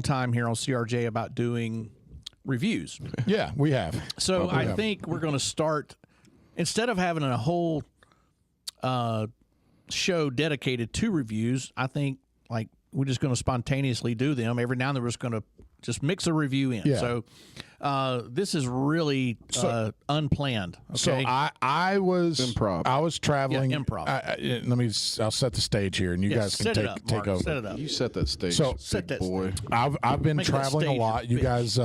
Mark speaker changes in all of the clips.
Speaker 1: time here on CRJ about doing reviews.
Speaker 2: Yeah, we have.
Speaker 1: So I think we're going to start, instead of having a whole show dedicated to reviews, I think like we're just going to spontaneously do them. Every now and then we're just going to just mix a review in.
Speaker 2: Yeah.
Speaker 1: So this is really unplanned. Okay.
Speaker 2: So I was
Speaker 3: Improv.
Speaker 2: I was traveling.
Speaker 1: Yeah, improv.
Speaker 2: I'll set the stage here, and you guys can take over.
Speaker 1: Set it up.
Speaker 3: You set that stage,
Speaker 2: So-
Speaker 1: Set
Speaker 3: big
Speaker 1: that
Speaker 3: boy.
Speaker 2: I've been
Speaker 1: Make that
Speaker 2: traveling a
Speaker 1: stage
Speaker 2: lot. You
Speaker 1: big.
Speaker 2: guys,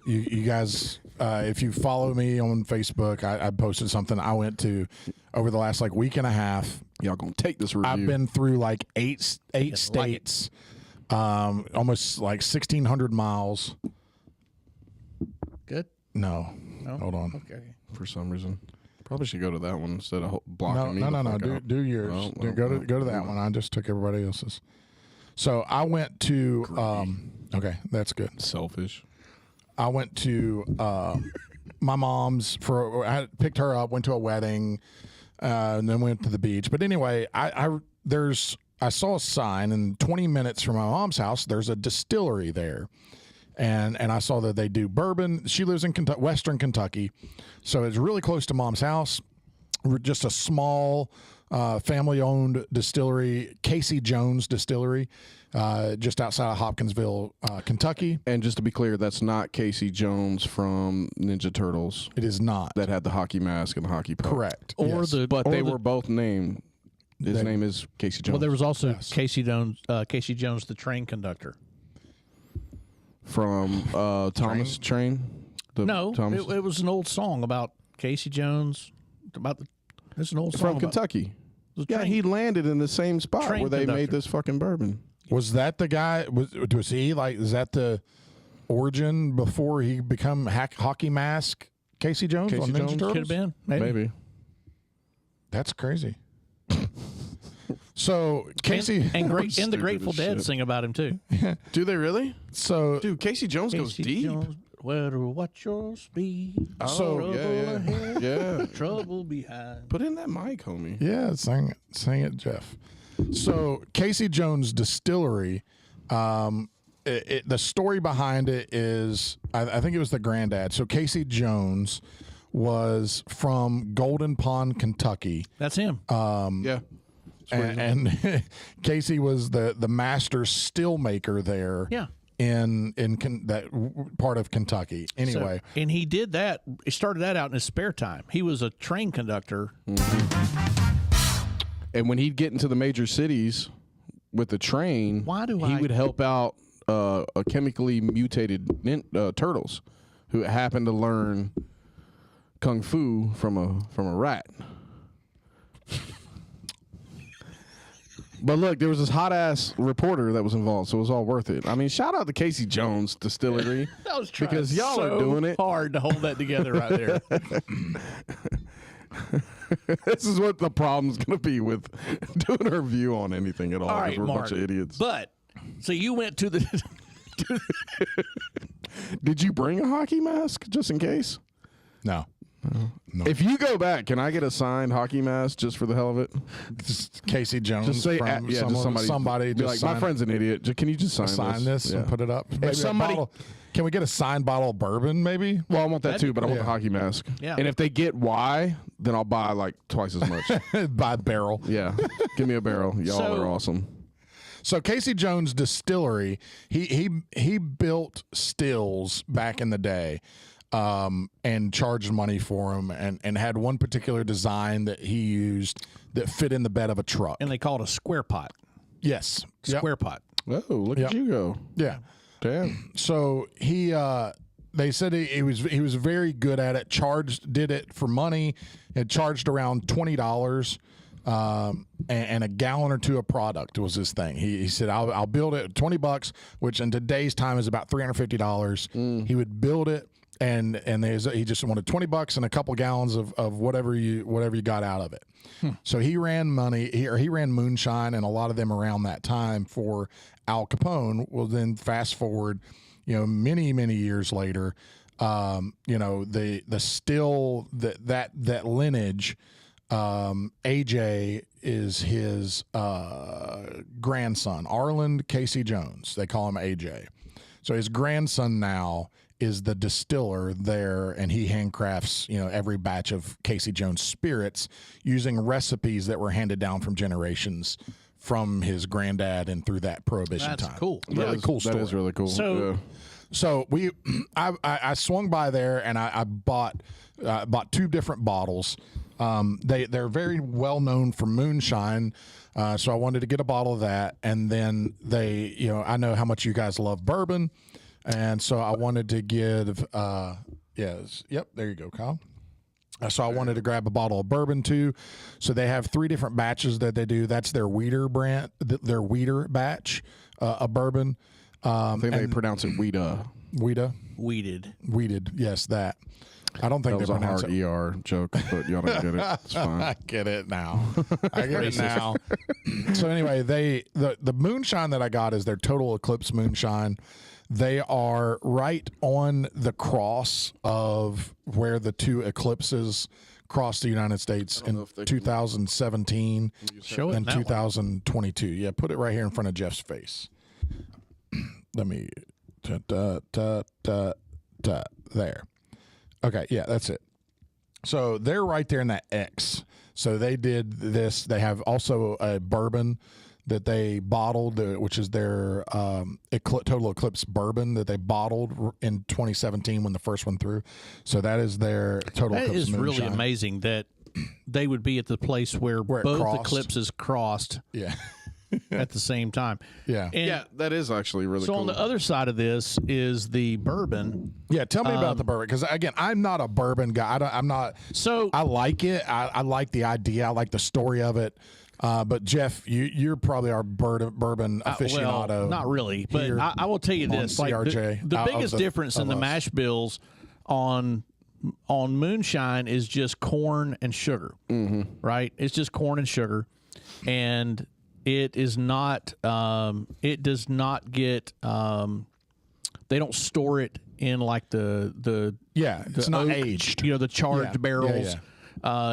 Speaker 2: you guys, if you follow me on Facebook, I posted something. I went to over the last like week and a half.
Speaker 3: Y'all gonna take this review.
Speaker 2: I've been through like eight states, almost like 1,600 miles.
Speaker 1: Good.
Speaker 2: No, hold on.
Speaker 1: Okay.
Speaker 3: for some reason. Probably should go to that one instead of blocking me.
Speaker 2: No.
Speaker 3: the fuck out.
Speaker 2: Do yours. Go to that one. I just took everybody else's. So I went to. Okay, that's good.
Speaker 3: Selfish.
Speaker 2: I went to my mom's I picked her up, went to a wedding, and then went to the beach. But anyway, I saw a sign, and 20 minutes from my mom's house, there's a distillery there. And I saw that they do bourbon. She lives in Western Kentucky, so it's really close to Mom's house. Just a small family-owned distillery, Casey Jones Distillery, just outside of Hopkinsville, Kentucky.
Speaker 3: And just to be clear, that's not Casey Jones from Ninja Turtles
Speaker 2: It is not.
Speaker 3: that had the hockey mask and the hockey puck.
Speaker 2: Correct.
Speaker 1: Or
Speaker 2: Yes.
Speaker 3: But they were both named. His name is Casey Jones.
Speaker 1: Well, there was also
Speaker 2: Yes.
Speaker 1: Casey Jones, the train conductor.
Speaker 3: from Thomas Train. Thomas
Speaker 1: It was an old song about Casey Jones. It's an old song
Speaker 3: from
Speaker 1: about
Speaker 3: Kentucky.
Speaker 1: the
Speaker 3: Yeah,
Speaker 1: train-
Speaker 3: he landed in the same spot
Speaker 1: train
Speaker 3: where they made
Speaker 1: conductor.
Speaker 3: this fucking bourbon.
Speaker 2: Was that the guy? Was he like? Is that the origin before he become hockey mask? Casey Jones
Speaker 3: Casey
Speaker 2: on Ninja
Speaker 3: Jones?
Speaker 2: Turtles?
Speaker 1: Could have been.
Speaker 3: Maybe.
Speaker 2: That's crazy. So Casey
Speaker 1: and the
Speaker 3: Stupid
Speaker 1: Grateful
Speaker 3: as
Speaker 1: Dead
Speaker 3: shit.
Speaker 1: sing about him too.
Speaker 3: Do they really?
Speaker 2: So
Speaker 3: Dude, Casey Jones goes
Speaker 1: Casey
Speaker 3: deep.
Speaker 1: Jones, better watch your speed.
Speaker 2: So-
Speaker 1: trouble
Speaker 3: yeah.
Speaker 1: ahead,
Speaker 3: Yeah.
Speaker 1: trouble behind.
Speaker 3: Put in that mic, homie.
Speaker 2: yeah, sing it, Jeff. So Casey Jones Distillery. The story behind it is, I think it was the granddad. So Casey Jones was from Golden Pond, Kentucky.
Speaker 1: That's him.
Speaker 3: Yeah.
Speaker 2: And Casey was the master still maker there.
Speaker 1: Yeah.
Speaker 2: In that part of Kentucky. Anyway,
Speaker 1: And he did that. He started that out in his spare time. He was a train conductor.
Speaker 3: And when he'd get into the major cities with the train, he would help out a chemically mutated turtles who happened to learn kung fu from a rat. But look, there was this hot ass reporter that was involved, so it was all worth it. I mean, shout out to Casey Jones Distillery.
Speaker 1: That was trying
Speaker 3: because y'all
Speaker 1: so
Speaker 3: are doing it
Speaker 1: hard to hold that together right there.
Speaker 3: This is what the problem's going to be with doing a review on anything at all.
Speaker 1: All
Speaker 3: 'cause
Speaker 1: right,
Speaker 3: we're a
Speaker 1: Mark.
Speaker 3: bunch of idiots.
Speaker 1: But so you went to the.
Speaker 3: Did you bring a hockey mask just in case?
Speaker 2: no.
Speaker 3: If you go back, can I get a signed hockey mask just for the hell of it?
Speaker 2: Just Casey Jones.
Speaker 3: Just say,
Speaker 2: from
Speaker 3: just
Speaker 2: somebody
Speaker 3: be
Speaker 2: just
Speaker 3: like, my friend's an idiot. Can you just sign
Speaker 2: this
Speaker 3: Yeah.
Speaker 2: and put it up. Maybe a
Speaker 3: somebody-
Speaker 2: bottle- can we get a signed bottle of bourbon? Maybe.
Speaker 3: Well, I want that
Speaker 1: That'd
Speaker 3: too,
Speaker 1: be
Speaker 3: but I want the
Speaker 2: cool.
Speaker 3: hockey mask.
Speaker 1: Yeah.
Speaker 3: And if they get Y, then I'll buy like twice as much.
Speaker 2: By barrel.
Speaker 3: Yeah. Give me a barrel. Y'all
Speaker 1: So-
Speaker 3: are awesome.
Speaker 2: So Casey Jones Distillery, he built stills back in the day, and charged money for them, and had one particular design that he used that fit in the bed of a truck.
Speaker 1: And they call it a square pot.
Speaker 2: Yes. Yep.
Speaker 1: Square pot.
Speaker 3: Oh, look
Speaker 2: Yep.
Speaker 3: at you go.
Speaker 2: Yeah.
Speaker 3: Damn.
Speaker 2: So they said he was very good at it. Did it for money. It charged around $20, and a gallon or two of product was his thing. He said, I'll build it $20, which in today's time is about $350. He would build it, and he just wanted $20 and a couple gallons of whatever you got out of it. So he ran he ran moonshine and a lot of them around that time for Al Capone. Well, then fast forward, many years later, the still that lineage, AJ is his grandson, Arland Casey Jones. They call him AJ. So his grandson now is the distiller there, and he handcrafts, every batch of Casey Jones spirits using recipes that were handed down from generations from his granddad and through that Prohibition
Speaker 1: That's
Speaker 2: time.
Speaker 1: cool.
Speaker 2: Really cool story.
Speaker 3: That is really cool.
Speaker 2: So I swung by there and I bought 2 different bottles. They're very well known for moonshine. So I wanted to get a bottle of that, and then I know how much you guys love bourbon, and so I wanted to give, yep, there you go, Kyle. So I wanted to grab a bottle of bourbon too. So they have 3 different batches that they do. That's their Weeder brand, their Weeder batch of bourbon.
Speaker 3: I think they pronounce it Weeda.
Speaker 1: Weeded.
Speaker 2: Yes, that. I don't think
Speaker 3: That was
Speaker 2: they
Speaker 3: a
Speaker 2: pronounce
Speaker 3: hard
Speaker 2: it.
Speaker 3: ER joke, but y'all don't get it. It's fine.
Speaker 2: I get it now. So anyway, the moonshine that I got is their Total Eclipse moonshine. They are right on the cross of where the 2 eclipses crossed the United States in 2017 and 2022. Yeah, put it right here in front of Jeff's face. Let me there. Okay, yeah, that's it. So they're right there in that X. So they did this. They have also a bourbon that they bottled, which is their Total Eclipse bourbon that they bottled in 2017 when the first one threw. So that is their Total Eclipse
Speaker 1: That is
Speaker 2: moonshine.
Speaker 1: really amazing that they would be at the place where both eclipses crossed.
Speaker 2: Yeah.
Speaker 1: At the same time.
Speaker 2: Yeah.
Speaker 1: And
Speaker 3: Yeah, that is actually really
Speaker 1: so
Speaker 3: cool.
Speaker 1: on the other side of this is the bourbon.
Speaker 2: Yeah, tell me about the bourbon, because again, I'm not a bourbon guy. I'm not.
Speaker 1: So
Speaker 2: I like it. I like the idea. I like the story of it. But Jeff, you're probably our bourbon aficionado.
Speaker 1: Well, not really, but I will tell you this: like
Speaker 2: CRJ,
Speaker 1: the biggest difference in the mash bills on moonshine is just corn and sugar. Mm-hmm. Right? It's just corn and sugar, and it is not. It does not get. They don't store it in like the
Speaker 2: it's not aged.
Speaker 1: The charged barrels.
Speaker 2: Yeah.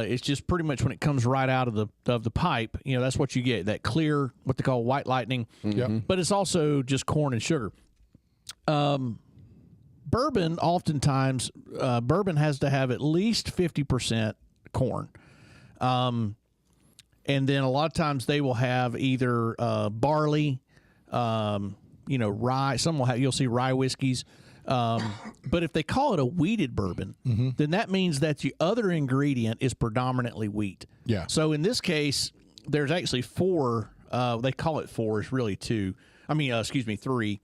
Speaker 1: It's just pretty much when it comes right out of the pipe. That's what you get. That clear, what they call white lightning.
Speaker 2: Mm-hmm.
Speaker 1: But it's also just corn and sugar. Bourbon, oftentimes, bourbon has to have at least 50% corn. And then a lot of times they will have either barley, rye. Some will have. You'll see rye whiskeys. But if they call it a wheated bourbon, then that means that the other ingredient is predominantly wheat.
Speaker 2: Yeah.
Speaker 1: So in this case, there's actually 4. They call it 4. It's really 2. I mean, 3.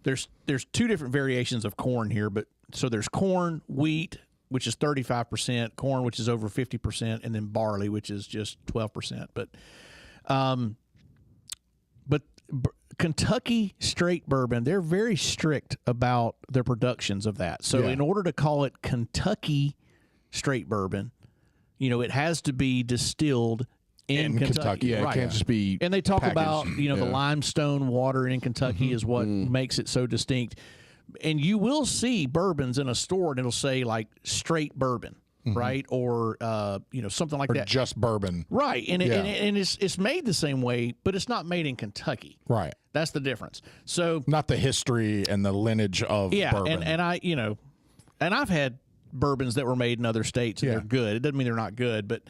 Speaker 1: There's 2 different variations of corn here, but so there's corn, wheat, which is 35%, corn, which is over 50%, and then barley, which is just 12%. But Kentucky straight bourbon, they're very strict about their productions of that. So in order to call it Kentucky straight bourbon, it has to be distilled in Kentucky.
Speaker 3: Yeah,
Speaker 1: right.
Speaker 3: It can't just be
Speaker 1: And they talk
Speaker 3: packaged.
Speaker 1: about, the limestone water in Kentucky is what makes it so distinct. And you will see bourbons in a store and it'll say like straight bourbon, right? Or, something like that.
Speaker 2: Just bourbon.
Speaker 1: Right. And it's made the same way, but it's not made in Kentucky.
Speaker 2: Right.
Speaker 1: That's the difference. So
Speaker 2: not the history and the lineage of bourbon.
Speaker 1: and I, and I've had bourbons that were made in other states and they're good. It doesn't mean they're not good, but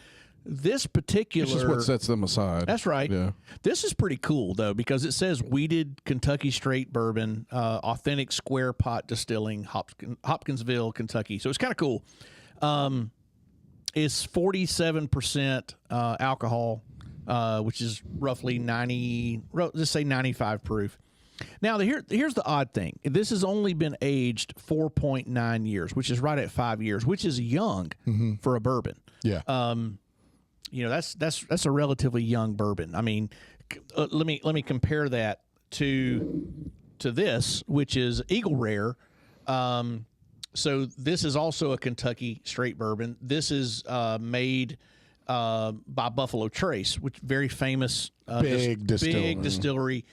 Speaker 1: this particular...
Speaker 3: This is what sets them aside.
Speaker 1: That's right.
Speaker 3: Yeah.
Speaker 1: This is pretty cool, though, because it says wheated Kentucky straight bourbon, authentic square pot distilling, Hopkinsville, Kentucky. So it's kind of cool. It's 47% alcohol, which is roughly 95 proof. Now, here's the odd thing. This has only been aged 4.9 years, which is right at 5 years, which is young for a bourbon.
Speaker 2: Yeah.
Speaker 1: That's a relatively young bourbon. I mean, let me compare that to this, which is Eagle Rare. So this is also a Kentucky straight bourbon. This is made by Buffalo Trace, which very famous
Speaker 2: big
Speaker 1: distillery.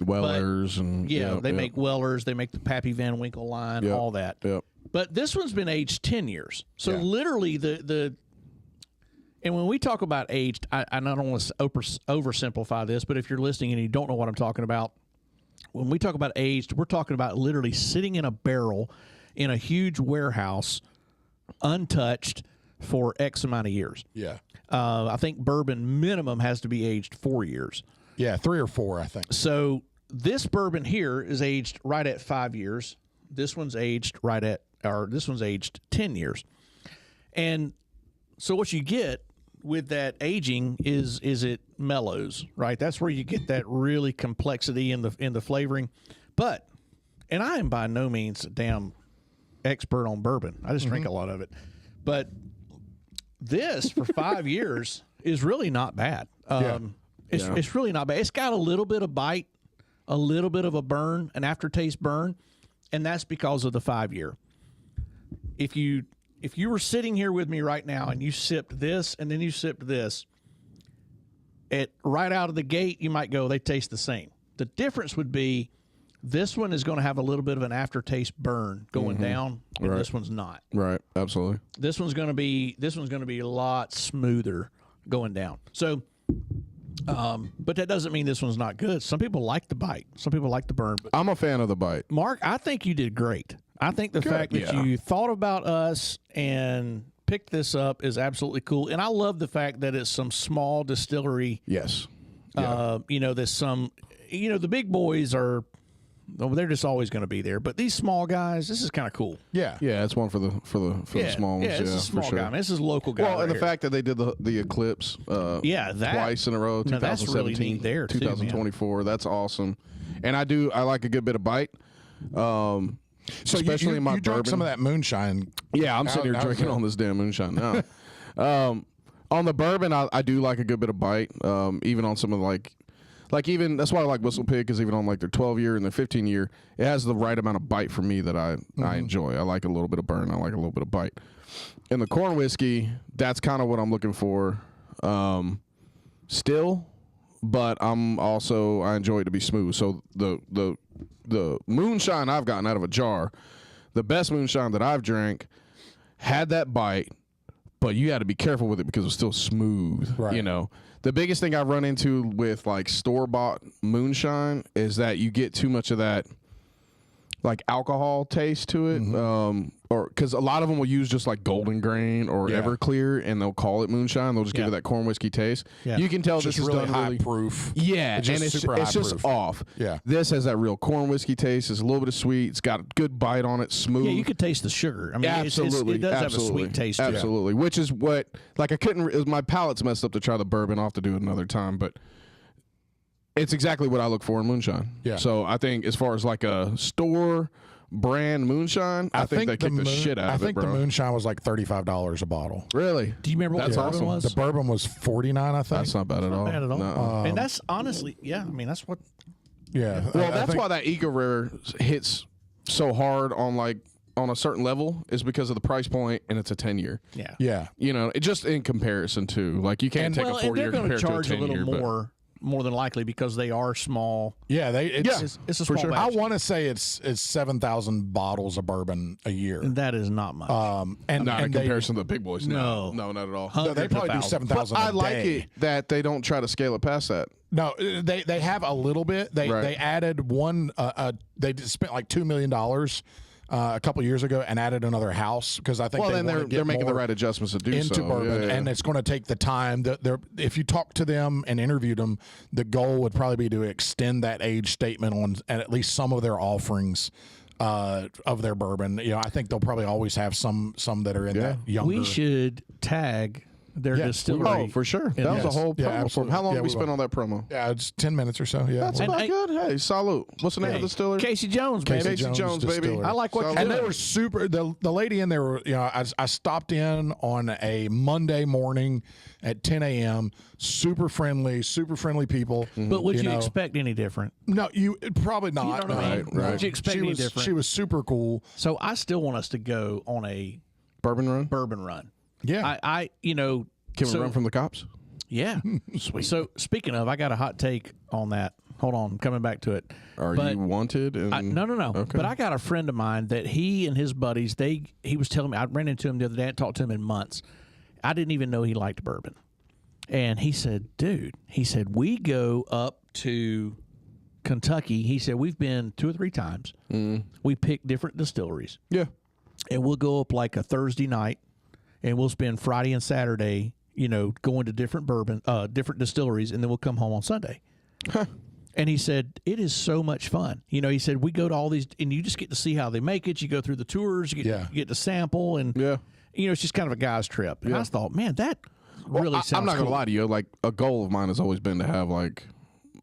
Speaker 3: Wellers
Speaker 1: they make Wellers. They make the Pappy Van Winkle line, all that.
Speaker 3: Yep.
Speaker 1: But this one's been aged 10 years. So literally and when we talk about aged, I don't want to oversimplify this, but if you're listening and you don't know what I'm talking about, when we talk about aged, we're talking about literally sitting in a barrel in a huge warehouse, untouched for X amount of years.
Speaker 2: Yeah.
Speaker 1: I think bourbon minimum has to be aged 4 years.
Speaker 2: Yeah, 3 or 4, I think.
Speaker 1: So this bourbon here is aged right at 5 years. This one's aged this one's aged 10 years. And so what you get with that aging is it mellows, right? That's where you get that really complexity in the flavoring. But, and I am by no means a damn expert on bourbon. I just drink a lot of it. But this for 5 years is really not bad. It's really not bad. It's got a little bit of bite, a little bit of a burn, an aftertaste burn, and that's because of the 5 year. If you were sitting here with me right now and you sipped this and then you sipped this, right out of the gate, you might go, they taste the same. The difference would be this one is going to have a little bit of an aftertaste burn going down, and this one's not.
Speaker 3: Right, absolutely.
Speaker 1: This one's going to be a lot smoother going down. So, but that doesn't mean this one's not good. Some people like the bite. Some people like the burn. But
Speaker 3: I'm a fan of the bite.
Speaker 1: Mark, I think you did great. I think the fact that you thought about us and picked this up is absolutely cool. And I love the fact that it's some small distillery.
Speaker 3: Yes.
Speaker 1: There's some, the big boys are, they're just always going to be there. But these small guys, this is kind of cool.
Speaker 3: Yeah. Yeah, it's one for the small ones.
Speaker 1: Yeah, it's a small guy. I mean, this is a local guy.
Speaker 3: Well, and the fact that they did the Eclipse twice in a row, 2017,
Speaker 1: that's really neat there,
Speaker 3: 2024. Too, that's awesome. And I like a good bit of bite.
Speaker 2: So
Speaker 3: especially in my
Speaker 2: you drank
Speaker 3: bourbon.
Speaker 2: Some of that moonshine.
Speaker 3: Yeah, I'm sitting here drinking on this damn moonshine now. On the bourbon, I do like a good bit of bite. Even on some of even that's why I like Whistle Pig, because even on like their 12-year and their 15-year, it has the right amount of bite for me that I enjoy. I like a little bit of burn. I like a little bit of bite. And the corn whiskey, that's kind of what I'm looking for. Still, but I enjoy it to be smooth. So the moonshine I've gotten out of a jar, the best moonshine that I've drank, had that bite, but you had to be careful with it because it was still smooth. Right. The biggest thing I've run into with like store-bought moonshine is that you get too much of that like alcohol taste to it, or because a lot of them will use just like Golden Grain or Everclear, and they'll call it moonshine. They'll just give it that corn whiskey taste. Yeah. You can tell this is
Speaker 2: really
Speaker 3: done
Speaker 2: high proof.
Speaker 3: Yeah, and it's just off. Yeah, this has that real corn whiskey taste. It's a little bit of sweet. It's got a good bite on it. Smooth.
Speaker 1: Yeah, you could taste the sugar. I mean,
Speaker 3: absolutely,
Speaker 1: it does have a sweet taste.
Speaker 3: Absolutely, which is what I couldn't. My palate's messed up to try the bourbon. I'll have to do it another time, but. It's exactly what I look for in moonshine. Yeah. So I think as far as like a store brand moonshine, I think they kicked the shit out of it, bro.
Speaker 2: I think the moonshine was like $35 a bottle.
Speaker 3: Really?
Speaker 1: Do you remember what the bourbon was?
Speaker 2: The bourbon was $49, I think.
Speaker 3: That's not bad at all.
Speaker 1: Not bad at all. No. And that's honestly, I mean, that's what.
Speaker 2: Yeah.
Speaker 3: Well, that's why that Eco Rare hits so hard on a certain level is because of the price point, and it's a 10-year.
Speaker 2: Yeah. Yeah.
Speaker 3: It just in comparison to you can't take a 4-year compared to a 10-year.
Speaker 1: Charge a little more than likely because they are small.
Speaker 2: Yeah,
Speaker 1: it's a small batch.
Speaker 2: I want to say it's 7,000 bottles of bourbon a year.
Speaker 1: And that is not much.
Speaker 3: And not in comparison to the big boys. No, not at all.
Speaker 2: No, they probably do 7,000 a day.
Speaker 3: I like it that they don't try to scale it past that.
Speaker 2: No, they have a little bit. They added one. They spent like $2 million. A couple years ago, and added another house because I think
Speaker 3: they're making the right adjustments to do
Speaker 2: into bourbon, and it's going to take the time. If you talk to them and interviewed them, the goal would probably be to extend that age statement on at least some of their offerings of their bourbon. I think they'll probably always have some that are in that younger.
Speaker 1: We should tag their distillery.
Speaker 3: Oh, for sure. That was a whole promo for them. How long did we spend on that promo?
Speaker 2: Yeah, it's 10 minutes or so. Yeah,
Speaker 3: that's not good. Hey, salute. What's the name of the distillery?
Speaker 1: Casey Jones, baby.
Speaker 3: Casey Jones, baby.
Speaker 1: I like what.
Speaker 2: And they were super. The lady in there, I stopped in on a Monday morning at 10 a.m. Super friendly people.
Speaker 1: But would you expect any different?
Speaker 2: No, you probably not.
Speaker 1: You know what I mean? Would you expect any different?
Speaker 2: She was super cool.
Speaker 1: So I still want us to go on a
Speaker 3: bourbon run.
Speaker 1: Yeah,
Speaker 3: can we run from the cops?
Speaker 1: Yeah, sweet. So speaking of, I got a hot take on that. Hold on, I'm coming back to it.
Speaker 3: Are you wanted?
Speaker 1: No. Okay. But I got a friend of mine that he and his buddies. He was telling me, I ran into him the other day. I hadn't talked to him in months. I didn't even know he liked bourbon, and he said, "Dude," he said, "we go up to Kentucky, he said, we've been 2 or 3 times. We pick different distilleries.
Speaker 3: Yeah.
Speaker 1: And we'll go up like a Thursday night, and we'll spend Friday and Saturday, going to different different distilleries, and then we'll come home on Sunday.
Speaker 3: Huh.
Speaker 1: And he said, it is so much fun. He said, we go to all these, and you just get to see how they make it. You go through the tours, you get to sample, and, it's just kind of a guy's trip. And I thought, man, that really sounds
Speaker 3: I'm not
Speaker 1: cool.
Speaker 3: going to lie to you. Like, a goal of mine has always been to have, like,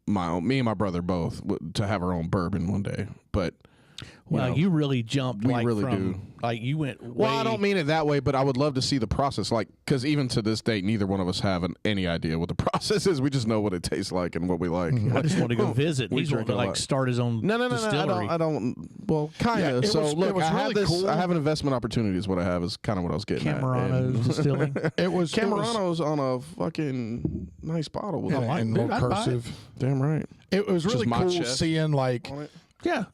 Speaker 3: me and my brother both, to have our own bourbon one day. But...
Speaker 1: Well, you really jumped.
Speaker 3: We
Speaker 1: like
Speaker 3: really
Speaker 1: from,
Speaker 3: do.
Speaker 1: Like you went.
Speaker 3: Well, I don't mean it that way, but I would love to see the process. Like, because even to this day, neither one of us have any idea what the process is. We just know what it tastes like and what we like.
Speaker 1: I just want to go visit.
Speaker 3: We
Speaker 1: He's want to
Speaker 3: drink a lot.
Speaker 1: start his own.
Speaker 3: No.
Speaker 1: distillery.
Speaker 3: I don't. Well, kind of. So look, I have this. Cool. I have an investment opportunity. Is what I have. Is kind of what I was getting
Speaker 1: Camerano's Distilling.
Speaker 2: It was
Speaker 3: Camerano's on a fucking nice bottle with
Speaker 2: and little cursive.
Speaker 3: Damn right.
Speaker 2: It was really cool seeing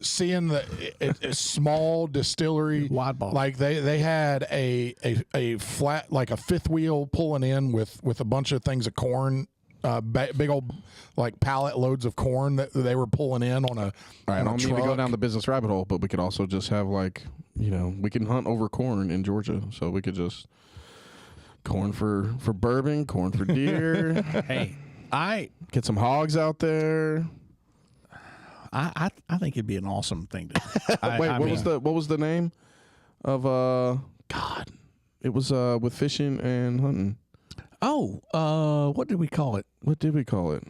Speaker 2: seeing the small distillery,
Speaker 1: wide bottle.
Speaker 2: Like they had a flat, like a fifth wheel pulling in with a bunch of things of corn, big old like pallet loads of corn that they were pulling in on a.
Speaker 3: All right, I don't mean to go down the business rabbit hole, but we could also just have like we can hunt over corn in Georgia, so we could just corn for bourbon, corn for deer.
Speaker 1: Hey, I
Speaker 3: get some hogs out there.
Speaker 1: I think it'd be an awesome thing to.
Speaker 3: What was the name of God? It was with fishing and hunting.
Speaker 1: Oh, what did we call it?
Speaker 3: What did we call it?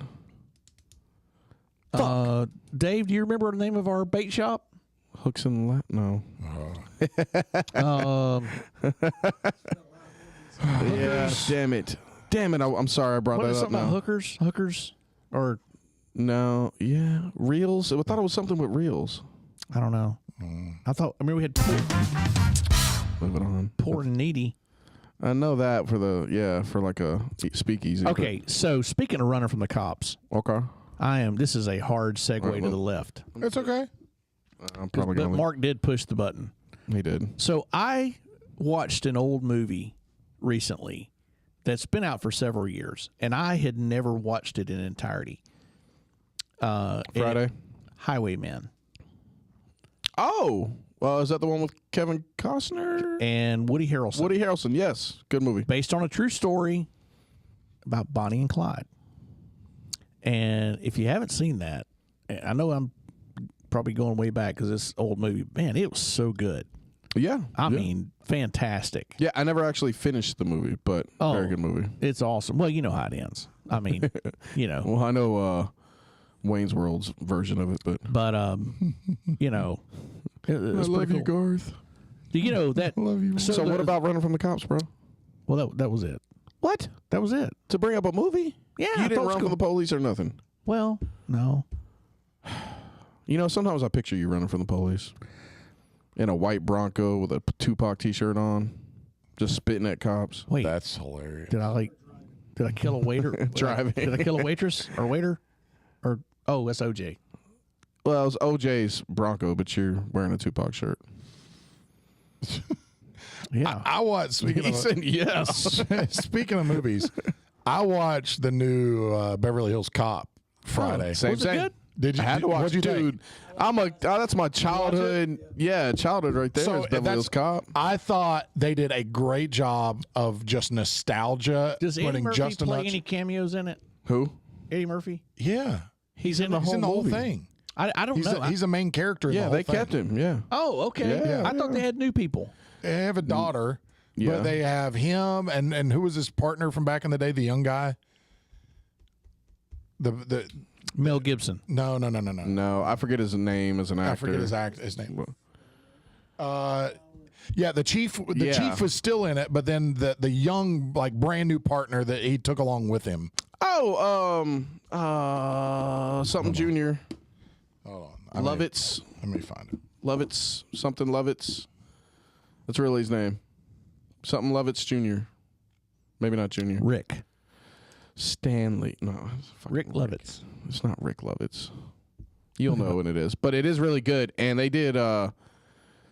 Speaker 1: Dave, do you remember the name of our bait shop?
Speaker 3: Hooks and no. Yeah, damn it! I'm sorry I brought that up.
Speaker 1: Something
Speaker 3: now.
Speaker 1: about hookers, or.
Speaker 3: No, yeah, reels. I thought it was something with reels.
Speaker 1: I don't know. I remember we had
Speaker 3: Move it on.
Speaker 1: Poor and Needy.
Speaker 3: I know that for like a speakeasy.
Speaker 1: Okay, so speaking of running from the cops.
Speaker 3: Okay.
Speaker 1: This is a hard segue to the left.
Speaker 2: It's okay.
Speaker 3: I'm probably going to.
Speaker 1: But Mark did push the button.
Speaker 3: He did.
Speaker 1: So I watched an old movie recently that's been out for several years, and I had never watched it in entirety.
Speaker 3: Friday?
Speaker 1: Highwayman.
Speaker 3: Oh, well, is that the one with Kevin Costner?
Speaker 1: And Woody Harrelson.
Speaker 3: Woody Harrelson, yes. Good movie.
Speaker 1: Based on a true story about Bonnie and Clyde. And if you haven't seen that, I know I'm probably going way back because this old movie, man, it was so good.
Speaker 3: Yeah.
Speaker 1: I mean, fantastic.
Speaker 3: Yeah, I never actually finished the movie, but very good movie.
Speaker 1: It's awesome. Well, you know how it ends. I mean,
Speaker 3: Well, I know Wayne's World's version of it, but
Speaker 1: I
Speaker 3: love you, Garth.
Speaker 1: You know that.
Speaker 3: I love you. So what about Running from the Cops, bro?
Speaker 1: Well, that was it.
Speaker 3: What?
Speaker 1: That was it.
Speaker 3: To bring up a movie?
Speaker 1: Yeah,
Speaker 3: you didn't run from the police or nothing.
Speaker 1: Well, no.
Speaker 3: Sometimes I picture you running from the police in a white Bronco with a Tupac T-shirt on, just spitting at cops.
Speaker 1: Wait,
Speaker 2: that's hilarious.
Speaker 1: Did I kill a waiter
Speaker 3: driving?
Speaker 1: Did I kill a waitress or waiter? Or that's OJ.
Speaker 3: Well, it was OJ's Bronco, but you're wearing a Tupac shirt.
Speaker 2: Yeah, I watched. Speaking of movies, I watched the new Beverly Hills Cop Friday.
Speaker 3: Same
Speaker 1: Was it good?
Speaker 2: Did you?
Speaker 3: I had to watch, dude. That's my childhood. Yeah, childhood right there. So Beverly Hills Cop.
Speaker 2: I thought they did a great job of just nostalgia.
Speaker 1: Does Eddie Murphy play any cameos in it?
Speaker 3: Who?
Speaker 1: Eddie Murphy.
Speaker 2: Yeah,
Speaker 1: he's in the
Speaker 2: whole thing.
Speaker 1: I don't know.
Speaker 2: He's a main character.
Speaker 3: Yeah, they kept him. Yeah.
Speaker 1: Oh, okay.
Speaker 3: Yeah.
Speaker 1: I thought they had new people.
Speaker 2: They have a daughter, but they have him and who was his partner from back in the day? The young guy. The
Speaker 1: Mel Gibson.
Speaker 2: No.
Speaker 3: No, I forget his name as an actor.
Speaker 2: I forget his name. Yeah, the chief. The chief was still in it, but then the young, like brand new partner that he took along with him.
Speaker 3: Oh, something Junior.
Speaker 2: Hold on,
Speaker 3: Lovitz.
Speaker 2: Let me find it.
Speaker 3: Lovitz, something Lovitz. That's really his name. Something Lovitz Jr. Maybe not Junior.
Speaker 1: Rick.
Speaker 3: Stanley. No.
Speaker 1: Rick Lovitz.
Speaker 3: It's not Rick Lovitz. You'll know when it is. But it is really good. And they did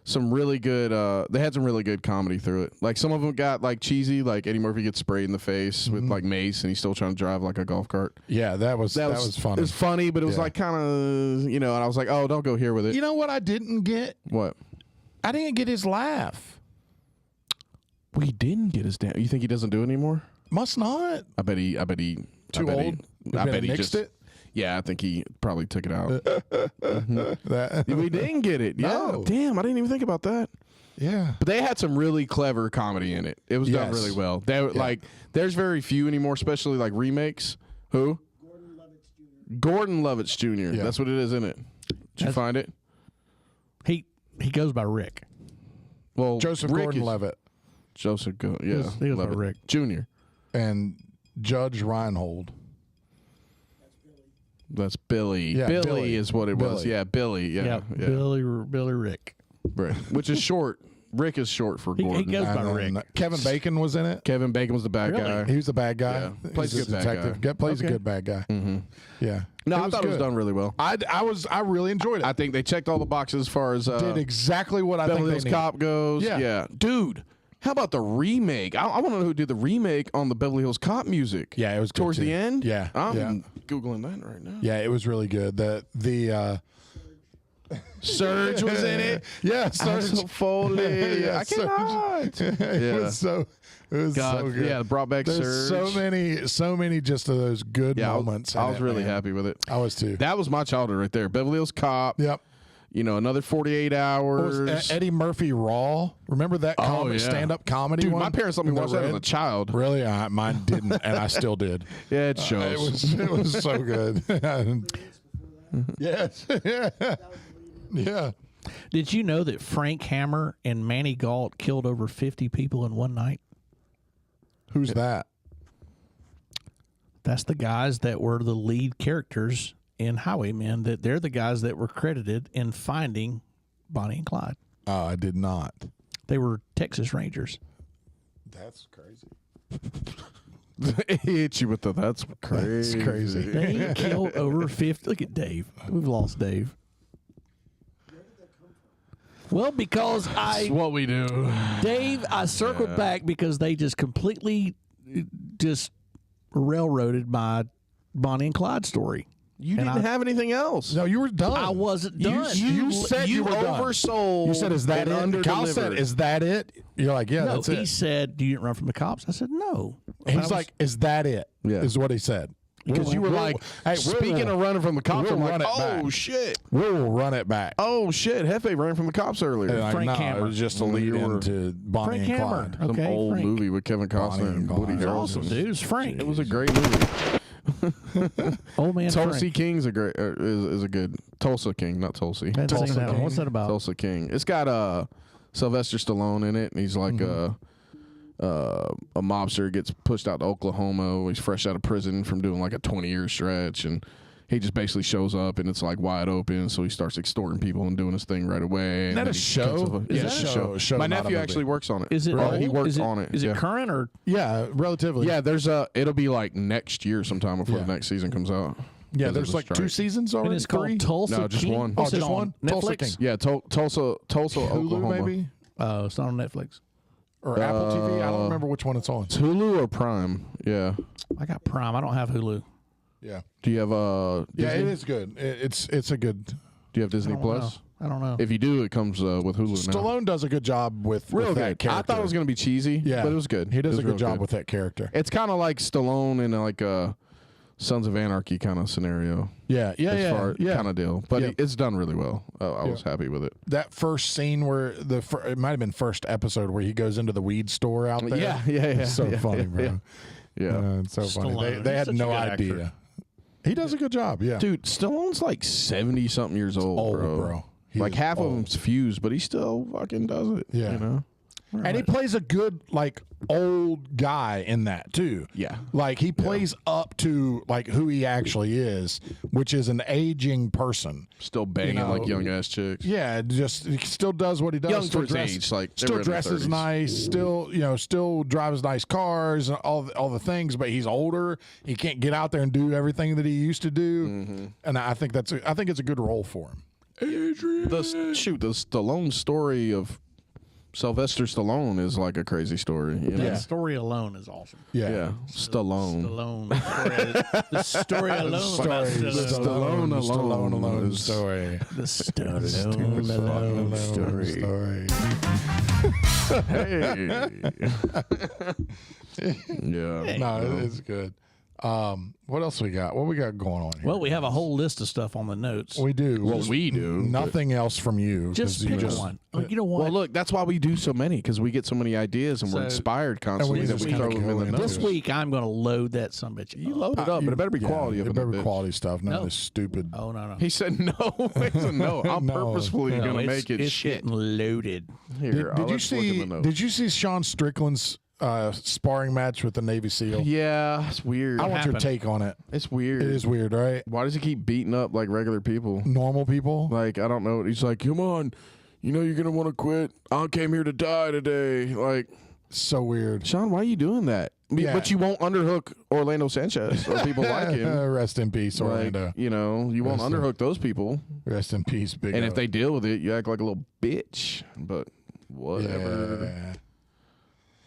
Speaker 3: some really good. They had some really good comedy through it. Like some of them got like cheesy, like Eddie Murphy gets sprayed in the face with like mace, and he's still trying to drive like a golf cart.
Speaker 2: Yeah, that was funny.
Speaker 3: It was funny, but it was like kind of and I was like, oh, don't go here with it.
Speaker 2: You know what I didn't get?
Speaker 3: What?
Speaker 2: I didn't get his laugh.
Speaker 3: We didn't get his damn. You think he doesn't do it anymore?
Speaker 2: Must not.
Speaker 3: I bet he.
Speaker 2: Too old.
Speaker 3: I bet he
Speaker 2: mixed
Speaker 3: just.
Speaker 2: It.
Speaker 3: Yeah, I think he probably took it out.
Speaker 2: That,
Speaker 3: we didn't get it. Yeah,
Speaker 2: No.
Speaker 3: damn, I didn't even think about that.
Speaker 2: yeah.
Speaker 3: But they had some really clever comedy in it. It was done really well. They like. There's very few anymore, especially like remakes. Who? Gordon Lovitz Jr.
Speaker 2: Yeah.
Speaker 3: That's what it is, isn't it? Did you find it?
Speaker 1: He goes by Rick.
Speaker 3: Well,
Speaker 2: Joseph
Speaker 3: Rick
Speaker 2: Gordon-Levitt
Speaker 3: Joseph Go. Yeah,
Speaker 1: He goes by
Speaker 3: Levitt
Speaker 1: Rick.
Speaker 3: Jr.
Speaker 2: and Judge Reinhold.
Speaker 3: That's Billy.
Speaker 2: Yeah,
Speaker 3: Billy
Speaker 2: Billy.
Speaker 3: is what it was.
Speaker 2: Billy.
Speaker 3: Yeah, Billy. Yeah, yeah.
Speaker 1: Billy Rick.
Speaker 3: Right. Which is short. Rick is short for
Speaker 1: He
Speaker 3: Gordon.
Speaker 1: goes by
Speaker 2: And then
Speaker 1: Rick.
Speaker 2: Kevin Bacon was in it.
Speaker 3: Kevin Bacon was the bad
Speaker 1: Really?
Speaker 3: guy.
Speaker 2: He was the bad guy.
Speaker 3: Yeah. Plays
Speaker 2: He's
Speaker 3: a good bad guy.
Speaker 2: Plays
Speaker 1: Okay.
Speaker 2: a good bad guy. Mm-hmm. Yeah.
Speaker 3: No,
Speaker 2: It
Speaker 3: I thought it was
Speaker 2: good.
Speaker 3: done really well.
Speaker 2: I really enjoyed it.
Speaker 3: I think they checked all the boxes as far as
Speaker 2: did exactly what I
Speaker 3: Beverly
Speaker 2: think
Speaker 3: Hills
Speaker 2: they
Speaker 3: Cop goes.
Speaker 2: Yeah.
Speaker 3: Dude, how about the remake? I want to know who did the remake on the Beverly Hills Cop music.
Speaker 2: Yeah, it was good
Speaker 3: towards
Speaker 2: too.
Speaker 3: the end.
Speaker 2: Yeah,
Speaker 3: I'm
Speaker 2: yeah.
Speaker 3: Googling that right now.
Speaker 2: Yeah, it was really good. The
Speaker 3: Surge was in it.
Speaker 2: Yeah, Surge.
Speaker 3: So Foley.
Speaker 2: Yeah,
Speaker 3: I cannot.
Speaker 2: It was so
Speaker 3: God,
Speaker 2: so good.
Speaker 3: yeah, brought back
Speaker 2: There's
Speaker 3: Surge.
Speaker 2: so many just of those good moments.
Speaker 3: I was
Speaker 2: in it,
Speaker 3: really
Speaker 2: man.
Speaker 3: happy with it.
Speaker 2: I was too.
Speaker 3: That was my childhood right there. Beverly Hills Cop.
Speaker 2: Yep.
Speaker 3: Another 48 hours.
Speaker 2: Eddie Murphy Raw. Remember that
Speaker 3: yeah.
Speaker 2: stand-up comedy
Speaker 3: Dude,
Speaker 2: one?
Speaker 3: my parents let me watch that as a child.
Speaker 2: Really? Mine didn't, and I still did.
Speaker 3: Yeah, it shows.
Speaker 2: It was so good. Yes. Yeah.
Speaker 1: Did you know that Frank Hammer and Manny Galt killed over 50 people in one night?
Speaker 2: Who's that?
Speaker 1: That's the guys that were the lead characters in Highwaymen. That they're the guys that were credited in finding Bonnie and Clyde.
Speaker 2: Oh, I did not.
Speaker 1: They were Texas Rangers.
Speaker 2: That's crazy.
Speaker 3: He hit you with that's crazy.
Speaker 2: That's crazy.
Speaker 1: They killed over 50. Look at Dave. We've lost Dave. Well, because
Speaker 3: That's what we do.
Speaker 1: Dave, I circled back because they just completely just railroaded my Bonnie and Clyde story.
Speaker 3: You didn't have anything else.
Speaker 2: No, you were done.
Speaker 1: I wasn't done.
Speaker 2: You said you were done.
Speaker 3: oversold.
Speaker 2: You said, "Is that it?" Kyle said, "Is that it?" You're like, "Yeah,
Speaker 1: No,
Speaker 2: that's
Speaker 1: he
Speaker 2: it."
Speaker 1: said, "Do you run from the cops?" I said, "No."
Speaker 2: He's like, "Is that it?"
Speaker 3: Yeah.
Speaker 2: Is what he said.
Speaker 3: Because you were like,
Speaker 2: "Hey,
Speaker 3: speaking of running from the cops,
Speaker 2: we'll
Speaker 3: I'm like,
Speaker 2: run it
Speaker 3: oh,
Speaker 2: back.
Speaker 3: shit.
Speaker 2: We'll run it back.
Speaker 3: Oh, shit. Hefe ran from the cops earlier.
Speaker 2: And like,
Speaker 1: Frank
Speaker 2: no,
Speaker 1: Hammer.
Speaker 2: it was just a
Speaker 3: Well,
Speaker 2: lead
Speaker 3: you were-
Speaker 2: into Bonnie
Speaker 1: Frank
Speaker 2: and
Speaker 1: Hammer.
Speaker 2: Clyde.
Speaker 3: Some
Speaker 1: Okay,
Speaker 3: old
Speaker 1: Frank.
Speaker 3: movie with Kevin
Speaker 2: Bonnie
Speaker 3: Costner
Speaker 2: and
Speaker 3: and Woody
Speaker 2: Clyde.
Speaker 3: Harrelson.
Speaker 1: Awesome, dude. It's Frank.
Speaker 3: It was a great movie.
Speaker 1: Old man
Speaker 3: Tulsi
Speaker 1: Frank.
Speaker 3: King's a great is a good Tulsa King, not Tulsi.
Speaker 1: Hadn't seen
Speaker 2: Tulsa
Speaker 1: that one.
Speaker 2: King.
Speaker 1: What's that about?
Speaker 3: Tulsa King. It's got Sylvester Stallone in it, and he's like a mobster, gets pushed out to Oklahoma. He's fresh out of prison from doing like a 20-year stretch, and he just basically shows up, and it's like wide open. So he starts extorting people and doing his thing right away.
Speaker 2: Isn't that a show?
Speaker 3: Yeah,
Speaker 2: Is
Speaker 3: it's
Speaker 2: that
Speaker 3: a
Speaker 2: a show,
Speaker 3: My
Speaker 2: not a
Speaker 3: nephew
Speaker 2: movie?
Speaker 3: actually works on it.
Speaker 1: Is it?
Speaker 3: Really? He
Speaker 1: old?
Speaker 3: works
Speaker 1: Is
Speaker 3: on it.
Speaker 1: Is
Speaker 3: yeah.
Speaker 1: it current or?
Speaker 2: Yeah, relatively.
Speaker 3: Yeah, it'll be like next year sometime before the next season comes out.
Speaker 2: Yeah,
Speaker 3: Because
Speaker 2: there's
Speaker 3: of the
Speaker 2: like 2
Speaker 3: strike.
Speaker 2: seasons already.
Speaker 1: And it's called
Speaker 2: 3?
Speaker 1: Tulsa
Speaker 3: No, just
Speaker 1: King?
Speaker 3: one.
Speaker 2: Oh,
Speaker 1: Is it
Speaker 2: just
Speaker 1: on
Speaker 2: one? Tulsa
Speaker 1: Netflix?
Speaker 2: King.
Speaker 3: Yeah, Tulsa,
Speaker 2: Hulu
Speaker 3: Oklahoma.
Speaker 2: maybe
Speaker 1: Oh, it's not on Netflix.
Speaker 2: or Apple TV. I don't remember which one it's on.
Speaker 3: It's Hulu or Prime. Yeah.
Speaker 1: I got Prime. I don't have Hulu.
Speaker 2: Yeah,
Speaker 3: Do you have
Speaker 2: yeah,
Speaker 3: Disney?
Speaker 2: it is good. It's a good.
Speaker 3: Do you have Disney
Speaker 1: I don't
Speaker 3: Plus?
Speaker 1: know. I don't know.
Speaker 3: If you do, it comes with Hulu now.
Speaker 2: Stallone does a good job with
Speaker 3: Real
Speaker 2: that
Speaker 3: good.
Speaker 2: character.
Speaker 3: I thought it was going to be cheesy,
Speaker 2: Yeah,
Speaker 3: but it was good.
Speaker 2: He does
Speaker 3: It
Speaker 2: a
Speaker 3: was
Speaker 2: good
Speaker 3: real
Speaker 2: job with that character.
Speaker 3: It's kind of like Stallone in like a Sons of Anarchy kind of scenario.
Speaker 2: Yeah,
Speaker 3: Kind of deal. But
Speaker 2: Yeah.
Speaker 3: it's done really well. I was happy with it.
Speaker 2: That first scene where it might have been first episode where he goes into the weed store out there.
Speaker 3: Yeah.
Speaker 2: It's so
Speaker 3: yeah,
Speaker 2: funny,
Speaker 3: yeah,
Speaker 2: bro.
Speaker 3: Yeah.
Speaker 2: It's so funny.
Speaker 1: Stallone,
Speaker 2: They
Speaker 1: he's
Speaker 2: had
Speaker 1: such a
Speaker 2: no
Speaker 1: good actor.
Speaker 2: idea. He does a good job. Yeah,
Speaker 3: Dude, Stallone's like 70-something years old,
Speaker 2: old,
Speaker 3: bro.
Speaker 2: bro. He
Speaker 3: Like
Speaker 2: is
Speaker 3: half of
Speaker 2: old.
Speaker 3: them's fused, but he still fucking does it.
Speaker 2: Yeah.
Speaker 3: You know?
Speaker 2: And he plays a good like old guy in that too.
Speaker 3: Yeah.
Speaker 2: Like he plays up to like who he actually is, which is an aging person.
Speaker 3: Still banging
Speaker 2: know,
Speaker 3: like young ass chicks.
Speaker 2: Yeah, just he still does what he does.
Speaker 3: Young
Speaker 2: still
Speaker 3: for his age, like, they
Speaker 2: still
Speaker 3: were in their
Speaker 2: dresses
Speaker 3: 30s.
Speaker 2: nice. Still, still drives nice cars and all the things. But he's older. He can't get out there and do everything that he used to do.
Speaker 3: Mm-hmm.
Speaker 2: And I think it's a good role for him.
Speaker 3: Adrian. The Stallone story of Sylvester Stallone is like a crazy story. You know?
Speaker 1: That story alone is awesome.
Speaker 3: Yeah. Stallone.
Speaker 1: The story alone.
Speaker 2: Stallone story.
Speaker 1: The Stallone alone story.
Speaker 3: Hey. Yeah.
Speaker 2: No, it's good. What else we got? What we got going on here?
Speaker 1: Well, we have a whole list of stuff on the notes.
Speaker 2: We do.
Speaker 3: Well, we do.
Speaker 2: Nothing else from you.
Speaker 1: Just pick one. You know what?
Speaker 3: Well, look, that's why we do so many, because we get so many ideas and we're inspired constantly
Speaker 2: we
Speaker 3: that we
Speaker 2: just
Speaker 3: throw
Speaker 2: kinda
Speaker 3: them in the
Speaker 2: go into
Speaker 3: notes.
Speaker 1: This week, I'm going to load that sumbitch.
Speaker 3: You load it up, but it better be quality of
Speaker 2: it.
Speaker 3: it.
Speaker 2: Better be quality stuff. None of this stupid.
Speaker 1: Oh, no.
Speaker 3: He said no. He said no. I'm purposefully going to make it
Speaker 1: it's
Speaker 3: shit.
Speaker 1: getting loaded.
Speaker 3: Here,
Speaker 2: Did you see?
Speaker 3: the notes.
Speaker 2: Did you see Sean Strickland's sparring match with the Navy SEAL?
Speaker 3: Yeah, it's weird.
Speaker 2: I want your take on it.
Speaker 3: It's weird.
Speaker 2: It is weird, right?
Speaker 3: Why does he keep beating up like regular people?
Speaker 2: Normal people.
Speaker 3: Like, I don't know. He's like, come on. You know you're going to want to quit. I came here to die today. Like,
Speaker 2: so weird.
Speaker 3: Sean, why are you doing that?
Speaker 2: Yeah.
Speaker 3: But you won't underhook Orlando Sanchez or people like him.
Speaker 2: Rest in peace, Orlando.
Speaker 3: Like, you know, you won't underhook those people.
Speaker 2: Rest in peace, Big
Speaker 3: And
Speaker 2: O.
Speaker 3: if they deal with it, you act like a little bitch. But whatever.
Speaker 2: Yeah.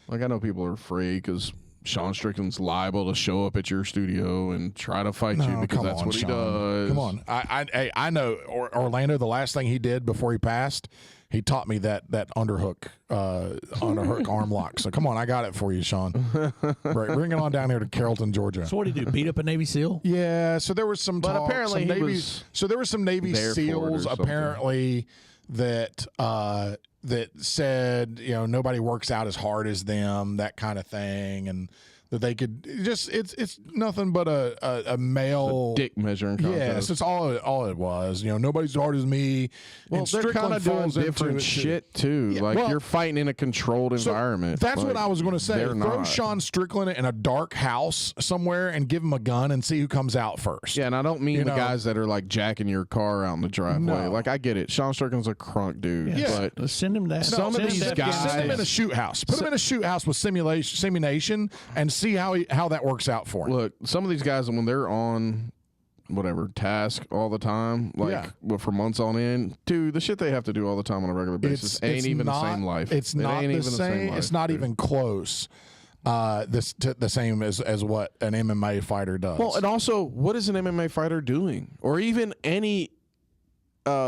Speaker 3: Like, I know people are afraid because Sean Strickland's liable to show up at your studio and try to fight you because that's what he does.
Speaker 2: Come on. I know Orlando, the last thing he did before he passed, he taught me that underhook arm lock. So come on, I got it for you, Sean. Right, bring it on down here to Carrollton, Georgia.
Speaker 1: So what did he do? Beat up a Navy SEAL?
Speaker 2: Yeah, so there was some
Speaker 3: But
Speaker 2: talk,
Speaker 3: apparently
Speaker 2: some
Speaker 3: he
Speaker 2: Navy,
Speaker 3: was
Speaker 2: so there were some Navy
Speaker 3: there for it or
Speaker 2: SEALs
Speaker 3: something.
Speaker 2: apparently that that said, you know, nobody works out as hard as them, that kind of thing, and that they could just it's nothing but a male
Speaker 3: dick measuring contest.
Speaker 2: Yes, that's all it was. You know, nobody's as hard as me.
Speaker 3: Well,
Speaker 2: and
Speaker 3: they're kind
Speaker 2: Strickland
Speaker 3: of doing
Speaker 2: falls into
Speaker 3: different
Speaker 2: it,
Speaker 3: shit too.
Speaker 2: Yeah,
Speaker 3: like
Speaker 2: well,
Speaker 3: you're fighting in a controlled environment.
Speaker 2: That's
Speaker 3: Like,
Speaker 2: what I was going to say.
Speaker 3: they're
Speaker 2: Throw
Speaker 3: not.
Speaker 2: Sean Strickland in a dark house somewhere and give him a gun and see who comes out first.
Speaker 3: Yeah, and I don't mean
Speaker 2: You
Speaker 3: the
Speaker 2: know?
Speaker 3: guys that are like jacking your car out in the driveway.
Speaker 2: No.
Speaker 3: Like, I get it. Sean Strickland's a crunk dude.
Speaker 2: Yeah.
Speaker 3: But
Speaker 1: Let's send him that.
Speaker 3: Some of
Speaker 1: Send him
Speaker 3: these
Speaker 1: that
Speaker 3: guys-
Speaker 2: Send him in a shoot house. Put him in a shoot house with simulation and see how that works out for him.
Speaker 3: look, some of these guys, when they're on whatever task all the time, like for months on end, dude, the shit they have to do all the time on a regular basis ain't even the same life.
Speaker 2: It's not
Speaker 3: ain't
Speaker 2: the
Speaker 3: even
Speaker 2: same.
Speaker 3: life,
Speaker 2: It's not
Speaker 3: dude.
Speaker 2: even close. The same as what an MMA fighter does.
Speaker 3: Well, and also, what is an MMA fighter doing, or even any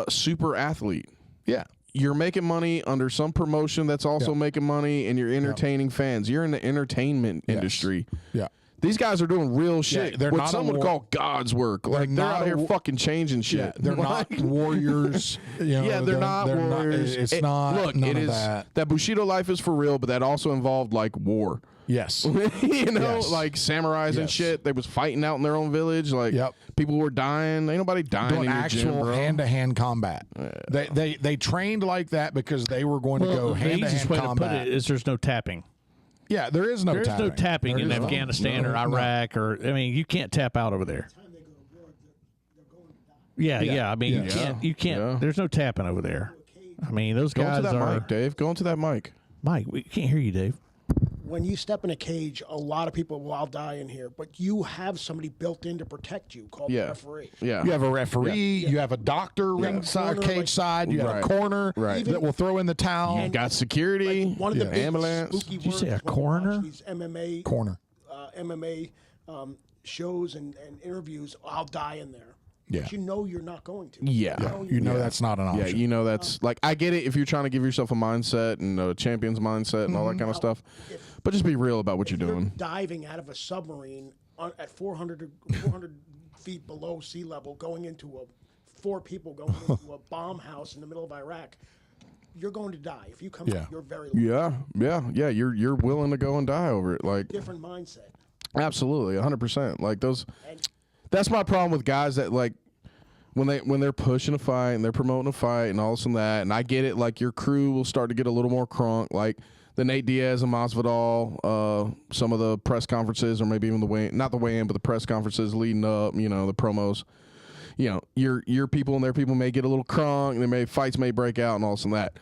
Speaker 3: super athlete?
Speaker 2: yeah.
Speaker 3: You're making money under some promotion that's also making money, and you're entertaining fans. You're in the entertainment industry.
Speaker 2: Yeah.
Speaker 3: These guys are doing real shit.
Speaker 2: they're
Speaker 3: what
Speaker 2: not
Speaker 3: some
Speaker 2: a
Speaker 3: would call God's work. Like, they're
Speaker 2: not
Speaker 3: out here
Speaker 2: a-
Speaker 3: fucking changing shit.
Speaker 2: Yeah, they're not
Speaker 3: Like,
Speaker 2: warriors. You know,
Speaker 3: yeah, they're not warriors.
Speaker 2: It's
Speaker 3: It-
Speaker 2: not.
Speaker 3: Look,
Speaker 2: none
Speaker 3: it
Speaker 2: of
Speaker 3: is
Speaker 2: that.
Speaker 3: Bushido life is for real, but that also involved like war.
Speaker 2: Yes.
Speaker 3: You know,
Speaker 2: Yes.
Speaker 3: like samurais and
Speaker 2: Yes.
Speaker 3: shit. They was fighting out in their own village. Like,
Speaker 2: Yep.
Speaker 3: people were dying. Ain't nobody dying
Speaker 2: Doing
Speaker 3: in your gym,
Speaker 2: actual
Speaker 3: bro.
Speaker 2: hand-to-hand combat. They trained like that because they were going to go
Speaker 1: the easiest
Speaker 2: hand-to-hand
Speaker 1: way to put
Speaker 2: combat.
Speaker 1: it is there's no tapping.
Speaker 2: Yeah, there is no
Speaker 1: There's
Speaker 2: tapping.
Speaker 1: no tapping
Speaker 2: There
Speaker 1: in
Speaker 2: is no-
Speaker 1: Afghanistan or
Speaker 2: no.
Speaker 1: Iraq or I mean you can't tap out over there. Yeah. I mean you can't.
Speaker 3: Yeah.
Speaker 1: There's no tapping over there. I mean those
Speaker 3: Go
Speaker 1: guys
Speaker 3: into that
Speaker 1: are.
Speaker 3: mic, Dave. Go into that mic.
Speaker 1: Mike, we can't hear you, Dave.
Speaker 4: When you step in a cage, a lot of people will die in here, but you have somebody built in to protect you called
Speaker 3: Yeah.
Speaker 4: the referee.
Speaker 3: Yeah.
Speaker 2: You have a referee. You have a doctor ringside,
Speaker 4: Corner,
Speaker 2: cage
Speaker 4: like-
Speaker 2: side. You have
Speaker 3: Right.
Speaker 2: a corner
Speaker 3: Right.
Speaker 2: that will throw in the towel.
Speaker 3: You got security.
Speaker 4: Like one of the big
Speaker 3: ambulance.
Speaker 4: spooky
Speaker 1: Did you say
Speaker 4: words
Speaker 1: a
Speaker 4: when you watch
Speaker 1: coroner?
Speaker 4: These MMA
Speaker 2: Corner.
Speaker 4: MMA shows and interviews. I'll die in there.
Speaker 2: Yeah.
Speaker 4: But you know you're not going to.
Speaker 3: Yeah.
Speaker 2: You know that's not an
Speaker 3: Yeah,
Speaker 2: option.
Speaker 3: you know that's like I get it if you're trying to give yourself a mindset and a champion's mindset and all that kind of stuff, but just be real about what you're
Speaker 4: You're
Speaker 3: doing.
Speaker 4: diving out of a submarine at 400 feet below sea level, going into four people going into a bomb house in the middle of Iraq. You're going to die if you come.
Speaker 2: Yeah.
Speaker 4: You're very lucky.
Speaker 3: Yeah. You're willing to go and die over it. Like,
Speaker 4: Different mindset.
Speaker 3: absolutely, 100%. Like those.
Speaker 4: And
Speaker 3: That's my problem with guys that like when they're pushing a fight and they're promoting a fight and all this and that. And I get it. Like your crew will start to get a little more crunk. Like the Nate Diaz and Masvidal, some of the press conferences or maybe even not the weigh-in, but the press conferences leading up. You know, the promos. You know, your people and their people may get a little crunk. Fights may break out and all this and that.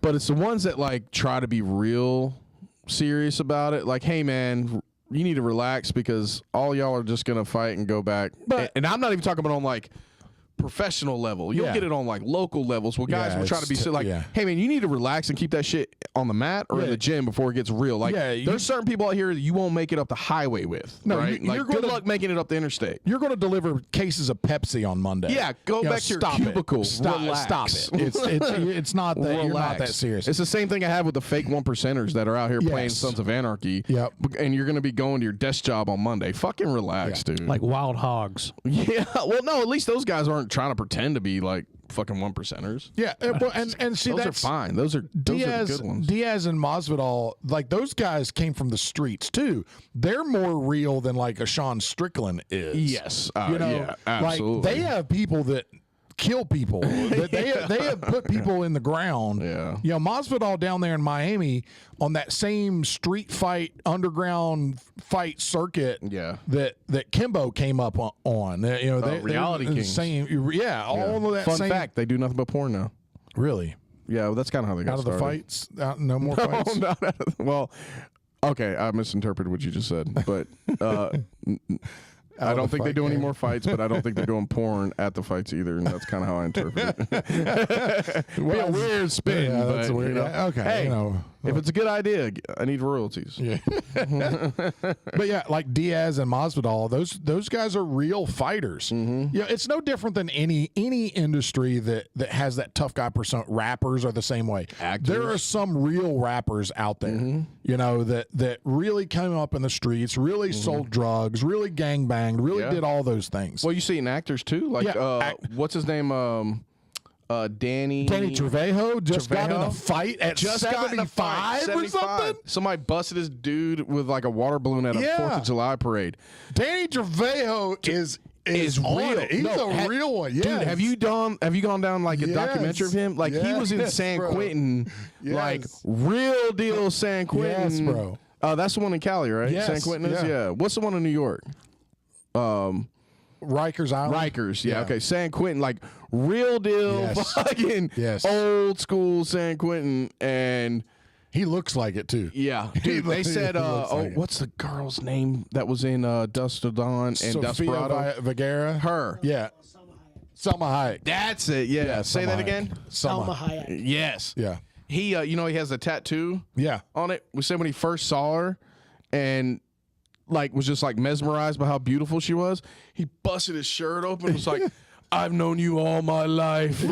Speaker 3: But it's the ones that like try to be real serious about it. Like, hey man, you need to relax because all y'all are just gonna fight and go back.
Speaker 2: But-
Speaker 3: and I'm not even talking about on like professional level. You'll get it on like local levels where guys will try to be like,
Speaker 2: yeah.
Speaker 3: hey man, you need to relax and keep that shit on the mat or in the gym before it gets real. Like there's certain people out here that you won't make it up the highway with. No, right? Like, good luck making it up the interstate.
Speaker 2: You're going to deliver cases of Pepsi on Monday.
Speaker 3: Yeah, go back to your cubicle.
Speaker 2: Stop it. It's not that. You're not that serious.
Speaker 3: It's the same thing I have with the fake 1%ers that are out here playing Sons of Anarchy.
Speaker 2: Yep.
Speaker 3: And you're going to be going to your desk job on Monday. Fucking relax, dude.
Speaker 1: Like wild hogs.
Speaker 3: Yeah. Well, no, at least those guys aren't trying to pretend to be like fucking 1%ers.
Speaker 2: Yeah, and see,
Speaker 3: those are fine. Those are good ones.
Speaker 2: Diaz and Masvidal, like those guys came from the streets too. They're more real than like a Sean Strickland is.
Speaker 3: Yes, yeah, absolutely.
Speaker 2: Like they have people that kill people. they have put people in the ground.
Speaker 3: Yeah.
Speaker 2: You know, Masvidal down there in Miami on that same street fight, underground fight circuit.
Speaker 3: Yeah.
Speaker 2: That Kimbo came up on. You know,
Speaker 3: Reality Kings.
Speaker 2: Same. Yeah. All of that.
Speaker 3: Fun
Speaker 2: same,
Speaker 3: fact: they do nothing but porn now.
Speaker 2: Really.
Speaker 3: Yeah, well, that's kind of how they got
Speaker 2: out of
Speaker 3: started.
Speaker 2: the fights. No more fights.
Speaker 3: No, well, okay, I misinterpreted what you just said, but. I don't think they do any more fights, but I don't think they're doing porn at the fights either, and that's kind of how I interpret it. Be a weird spin,
Speaker 2: yeah,
Speaker 3: but
Speaker 2: that's weird.
Speaker 3: You know,
Speaker 2: Okay,
Speaker 3: hey,
Speaker 2: you know,
Speaker 3: if it's a good idea, I need royalties.
Speaker 2: Yeah. But yeah, like Diaz and Masvidal, those guys are real fighters.
Speaker 3: Mm-hmm.
Speaker 2: Yeah, it's no different than any industry that has that tough guy persona. Rappers are the same way.
Speaker 3: Actors.
Speaker 2: There are some real rappers out there, you know, that really came up in the streets, really sold drugs, really gangbanged, really did all those things.
Speaker 3: Well, you see in actors too, like what's his name? Danny
Speaker 2: Trejo just got in a fight at
Speaker 3: just
Speaker 2: 75 or something.
Speaker 3: Somebody busted his dude with like a water balloon at a 4th of July parade.
Speaker 2: Danny Trejo is real. He's a real one. Yes.
Speaker 3: Dude, have you gone down like a documentary of him? Like he was in San Quentin, like real deal San Quentin.
Speaker 2: Yes, bro.
Speaker 3: That's the one in Cali, right?
Speaker 2: Yes,
Speaker 3: San Quentin is. Yeah. What's the one in New York?
Speaker 2: Rikers Island.
Speaker 3: Rikers, yeah, okay. San Quentin, like real deal, fucking old school San Quentin, and
Speaker 2: he looks like it too.
Speaker 3: Yeah, dude. They said, what's the girl's name that was in Dust to Dawn and Desperado?
Speaker 2: Vergara.
Speaker 3: Her.
Speaker 2: Yeah. Selma Hayek.
Speaker 3: That's it. Yeah. Say that again.
Speaker 4: Selma Hayek.
Speaker 3: Yes.
Speaker 2: Yeah.
Speaker 3: He, he has a tattoo.
Speaker 2: Yeah.
Speaker 3: On it. We said when he first saw her, and like was just like mesmerized by how beautiful she was. He busted his shirt open and was like, I've known you all my life.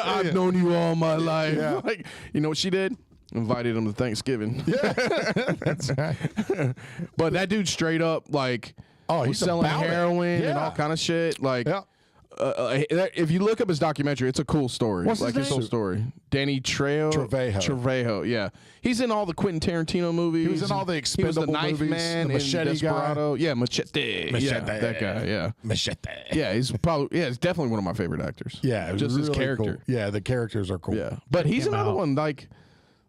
Speaker 3: I've known you all my life. Yeah. Like, you know what she did? Invited him to Thanksgiving.
Speaker 2: Yeah. That's right.
Speaker 3: But that dude straight up like
Speaker 2: he's
Speaker 3: selling heroin and all kind of shit. Like if you look up his documentary, it's a cool story.
Speaker 2: What's
Speaker 3: like his whole story. Danny Trejo. Yeah. He's in all the Quentin Tarantino movies.
Speaker 2: He was in all the Expendable
Speaker 3: movies. He was the knife man,
Speaker 2: the machete
Speaker 3: Desperado.
Speaker 2: guy.
Speaker 3: Yeah, Machete. Yeah, that guy. Yeah,
Speaker 2: Machete.
Speaker 3: Yeah, he's definitely one of my favorite actors.
Speaker 2: Yeah,
Speaker 3: just
Speaker 2: really
Speaker 3: his character.
Speaker 2: Cool. Yeah, the characters are cool.
Speaker 3: Yeah, but he's another one. Like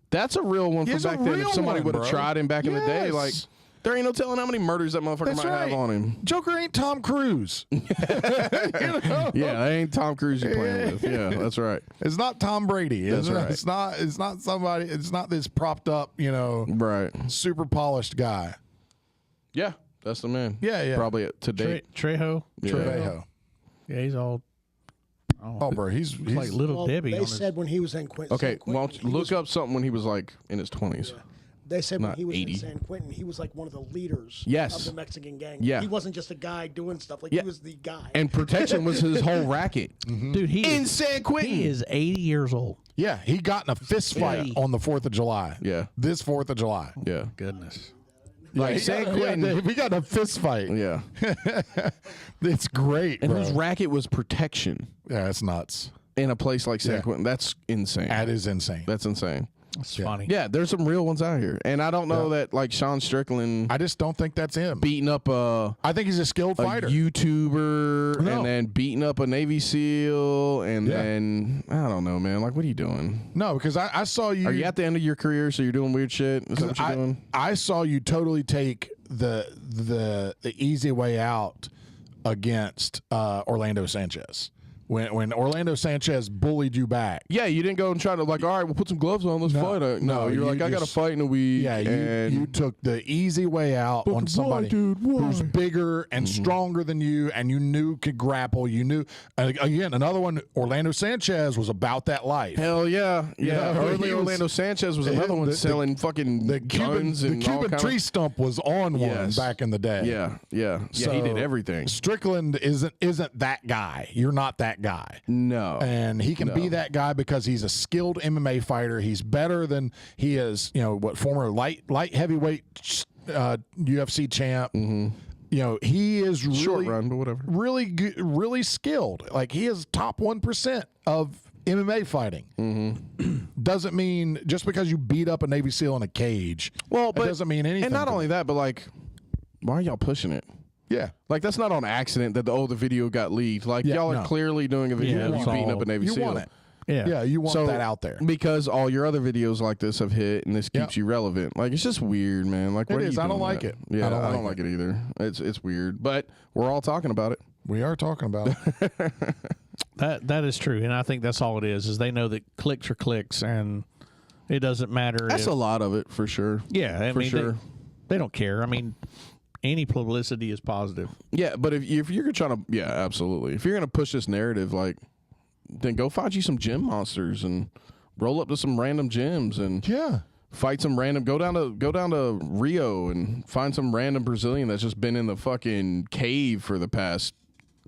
Speaker 3: that's a real one from back then. If somebody would have tried him back in the day, like. There ain't no telling how many murders that motherfucker might have on him.
Speaker 2: Joker ain't Tom Cruise.
Speaker 3: You know? Yeah, that ain't Tom Cruise you're playing with. Yeah, that's right.
Speaker 2: It's not Tom Brady.
Speaker 3: That's right.
Speaker 2: It's not somebody. It's not this propped up,
Speaker 3: right,
Speaker 2: super polished guy.
Speaker 3: Yeah, that's the man.
Speaker 2: Yeah.
Speaker 3: Probably to date.
Speaker 1: Trejo.
Speaker 2: Trejo.
Speaker 1: Yeah, he's all.
Speaker 2: Oh, bro, he's
Speaker 1: like Little Debbie.
Speaker 4: They said when he was in Quentin.
Speaker 3: Okay, well, look up something when he was like in his 20s.
Speaker 4: Yeah. They said when he was
Speaker 3: 80.
Speaker 4: in San Quentin, he was like one of the leaders
Speaker 3: of
Speaker 4: the Mexican gang.
Speaker 3: Yeah.
Speaker 4: He wasn't just a guy doing stuff. Like he was the guy.
Speaker 3: And protection was his whole racket.
Speaker 1: Dude,
Speaker 3: in San Quentin.
Speaker 1: He is 80 years old.
Speaker 2: Yeah, he got in a fist fight on the 4th of July.
Speaker 3: Yeah.
Speaker 2: This 4th of July.
Speaker 3: Yeah.
Speaker 1: Goodness.
Speaker 3: Like San Quentin.
Speaker 2: We got in a fist fight.
Speaker 3: Yeah.
Speaker 2: It's great,
Speaker 3: and
Speaker 2: bro.
Speaker 3: whose racket was protection.
Speaker 2: Yeah, it's nuts.
Speaker 3: In a place like San Quentin. That's insane.
Speaker 2: That is insane.
Speaker 3: That's insane.
Speaker 1: That's funny.
Speaker 3: Yeah, there's some real ones out here. And I don't know that like Sean Strickland
Speaker 2: I just don't think that's him.
Speaker 3: beating up
Speaker 2: I think he's a skilled fighter.
Speaker 3: YouTuber and then beating up a Navy SEAL and then I don't know, man. Like what are you doing?
Speaker 2: No, because I saw you.
Speaker 3: Are you at the end of your career so you're doing weird shit? Is that what you're doing?
Speaker 2: I saw you totally take the easy way out against Orlando Sanchez. when Orlando Sanchez bullied you back.
Speaker 3: Yeah, you didn't go and try to like, all right, we'll put some gloves on, let's fight. No, you're like, I got to fight in a week.
Speaker 2: Yeah, you took the easy way out on somebody who's bigger and stronger than you, and you knew could grapple. You knew, again, another one, Orlando Sanchez was about that life.
Speaker 3: Hell yeah. Early Orlando Sanchez was another one selling fucking guns and
Speaker 2: the Cuban tree stump was on one back in the day.
Speaker 3: Yeah, so he did everything.
Speaker 2: Strickland isn't that guy. You're not that guy.
Speaker 3: No.
Speaker 2: And he can be that guy because he's a skilled MMA fighter. He's better than he is, former light heavyweight UFC champ. He is really
Speaker 3: short run, but whatever.
Speaker 2: Really good, really skilled. Like, he is top 1% of MMA fighting. Doesn't mean just because you beat up a Navy SEAL in a cage. Well, but it doesn't mean anything.
Speaker 3: And not only that, but like, why are y'all pushing it?
Speaker 2: Yeah.
Speaker 3: Like, that's not on accident that the video got leaked. Like, y'all are clearly doing a video of you beating up a Navy SEAL.
Speaker 2: You want it. Yeah, you want that out there.
Speaker 3: Because all your other videos like this have hit, and this keeps you relevant. Like, it's just weird, man. Like, what
Speaker 2: it is.
Speaker 3: I
Speaker 2: don't like it.
Speaker 3: Yeah, I don't like it either. It's weird. But we're all talking about it.
Speaker 2: We are talking about it.
Speaker 1: That is true. And I think that's all it is they know that clicks are clicks, and it doesn't matter.
Speaker 3: That's a lot of it, for sure.
Speaker 1: Yeah, I mean,
Speaker 3: sure.
Speaker 1: They don't care. I mean, any publicity is positive.
Speaker 3: Yeah, but if you're trying to, absolutely. If you're going to push this narrative, like, then go find you some gym monsters and roll up to some random gyms and fight some random. Go down to Rio and find some random Brazilian that's just been in the fucking cave for the past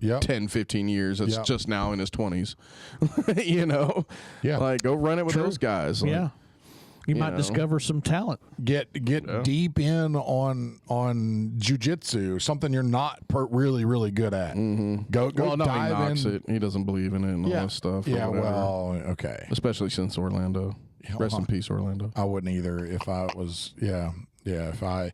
Speaker 3: 10, 15 years. That's just now in his 20s. Like, go run it with those guys. Like,
Speaker 1: You might discover some talent.
Speaker 2: Get deep in on jiu-jitsu, something you're not really, really good at. Go
Speaker 3: well, no,
Speaker 2: dive
Speaker 3: he knocks
Speaker 2: in.
Speaker 3: it. He doesn't believe in it and all that stuff.
Speaker 2: Yeah, well, okay.
Speaker 3: Especially since Orlando. Rest in peace, Orlando.
Speaker 2: I wouldn't either if I was, if I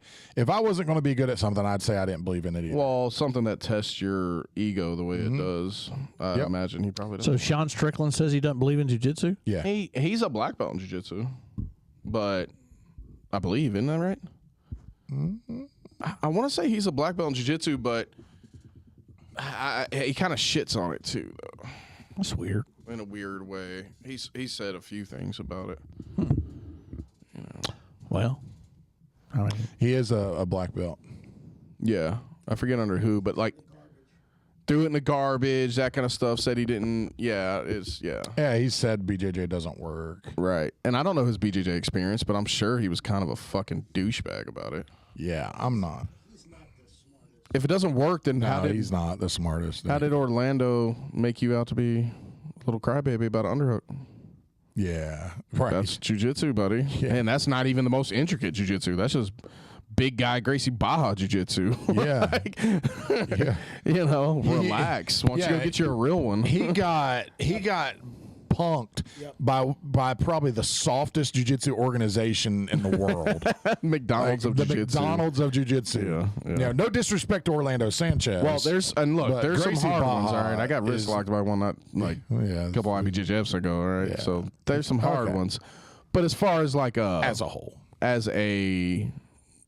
Speaker 2: wasn't going to be good at something, I'd say I didn't believe in it either.
Speaker 3: Well, something that tests your ego the way it does, I imagine he probably does.
Speaker 1: So Sean Strickland says he doesn't believe in jiu-jitsu?
Speaker 2: Yeah.
Speaker 3: He's a black belt in jiu-jitsu. But I believe, isn't that right? I want to say he's a black belt in jiu-jitsu, but he kind of shits on it too, though.
Speaker 1: That's weird.
Speaker 3: In a weird way. He's said a few things about it.
Speaker 1: Well,
Speaker 2: he is a black belt.
Speaker 3: Yeah, I forget under who, but like threw it in the garbage, that kind of stuff. Said he didn't. Yeah,
Speaker 2: he said BJJ doesn't work.
Speaker 3: Right, and I don't know his BJJ experience, but I'm sure he was kind of a fucking douchebag about it.
Speaker 2: Yeah, I'm not.
Speaker 3: If it doesn't work, then
Speaker 2: he's not the smartest.
Speaker 3: How did Orlando make you out to be a little crybaby about an underhook?
Speaker 2: Yeah, right.
Speaker 3: That's jiu-jitsu, buddy. Yeah. And that's not even the most intricate jiu-jitsu. That's just big guy Gracie Baja jiu-jitsu.
Speaker 2: Yeah.
Speaker 3: Relax. Why don't you go get you a real one?
Speaker 2: He got punked by probably the softest jiu-jitsu organization in the world.
Speaker 3: McDonald's of jiu-jitsu.
Speaker 2: The McDonald's of jiu-jitsu. Yeah. No disrespect to Orlando Sanchez.
Speaker 3: Well, there's some hard ones. All right, I got wrist locked by one a couple IBJJFs ago. All right, so there's some hard ones. But as far as like
Speaker 2: as a whole,
Speaker 3: as a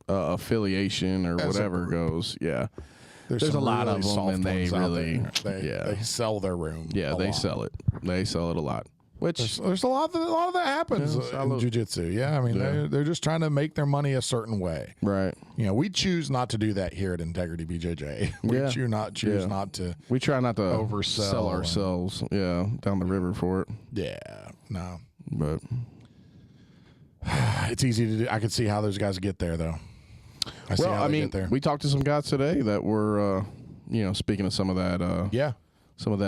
Speaker 3: affiliation or whatever goes, there's a lot of them, and they really
Speaker 2: they sell their room.
Speaker 3: Yeah, they sell it. They sell it a lot. Which
Speaker 2: there's a lot of that happens in jiu-jitsu. Yeah, I mean they're just trying to make their money a certain way.
Speaker 3: Right.
Speaker 2: We choose not to do that here at Integrity BJJ. We choose not to.
Speaker 3: We try not to
Speaker 2: oversell
Speaker 3: ourselves. Down the river for it.
Speaker 2: Yeah. No.
Speaker 3: But
Speaker 2: it's easy to do. I can see how those guys get there though.
Speaker 3: We talked to some guys today that were, speaking of some of that, some of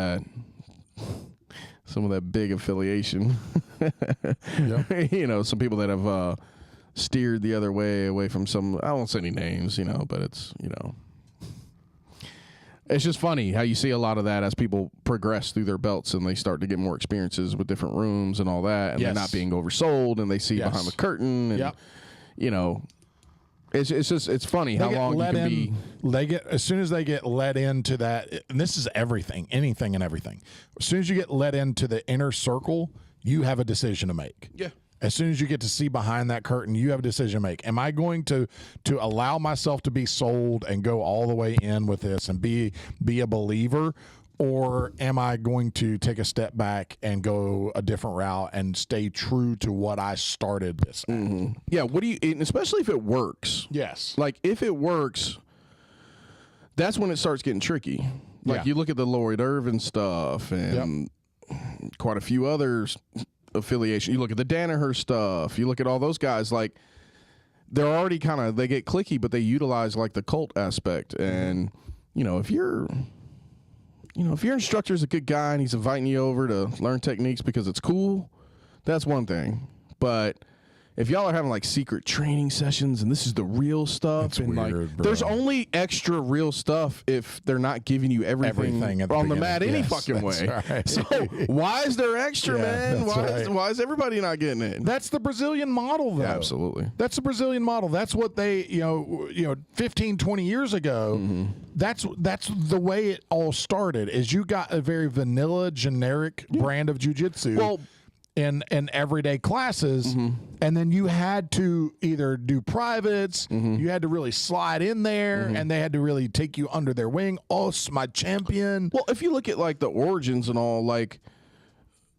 Speaker 3: that big affiliation. Some people that have steered the other way, away from some. I won't say any names, but it's it's just funny how you see a lot of that as people progress through their belts and they start to get more experiences with different rooms and all that, and they're not being oversold, and they see behind the curtain, and It's funny how long you can be.
Speaker 2: They get as soon as they get let into that, and this is anything and everything. As soon as you get let into the inner circle, you have a decision to make.
Speaker 3: Yeah.
Speaker 2: As soon as you get to see behind that curtain, you have a decision to make. Am I going to allow myself to be sold and go all the way in with this and be a believer, or am I going to take a step back and go a different route and stay true to what I started this at?
Speaker 3: Mm-hmm. Yeah, what do you, and especially if it works.
Speaker 2: Yes.
Speaker 3: Like, if it works, that's when it starts getting tricky. Like, you look at the Lloyd Irvin stuff and quite a few others affiliation. You look at the Danaher stuff. You look at all those guys, like, they're already kind of, they get clicky, but they utilize, like, the cult aspect. And, you know, if your instructor is a good guy and he's inviting you over to learn techniques because it's cool, that's one thing. But if y'all are having like secret training sessions and this is the real stuff,
Speaker 2: that's
Speaker 3: and
Speaker 2: weird,
Speaker 3: like
Speaker 2: bro.
Speaker 3: There's only extra real stuff if they're not giving you everything on the mat any fucking way.
Speaker 2: Right.
Speaker 3: So why is there extra, man? Why is everybody not getting it?
Speaker 2: That's the Brazilian model, though.
Speaker 3: Yeah, absolutely.
Speaker 2: That's the Brazilian model. That's what they, 15, 20 years ago, that's the way it all started, is you got a very vanilla, generic brand of jiu-jitsu.
Speaker 3: Well,
Speaker 2: in everyday classes, and then you had to either do privates, you had to really slide in there, and they had to really take you under their wing. Oh, my champion.
Speaker 3: Well, if you look at like the origins and all, like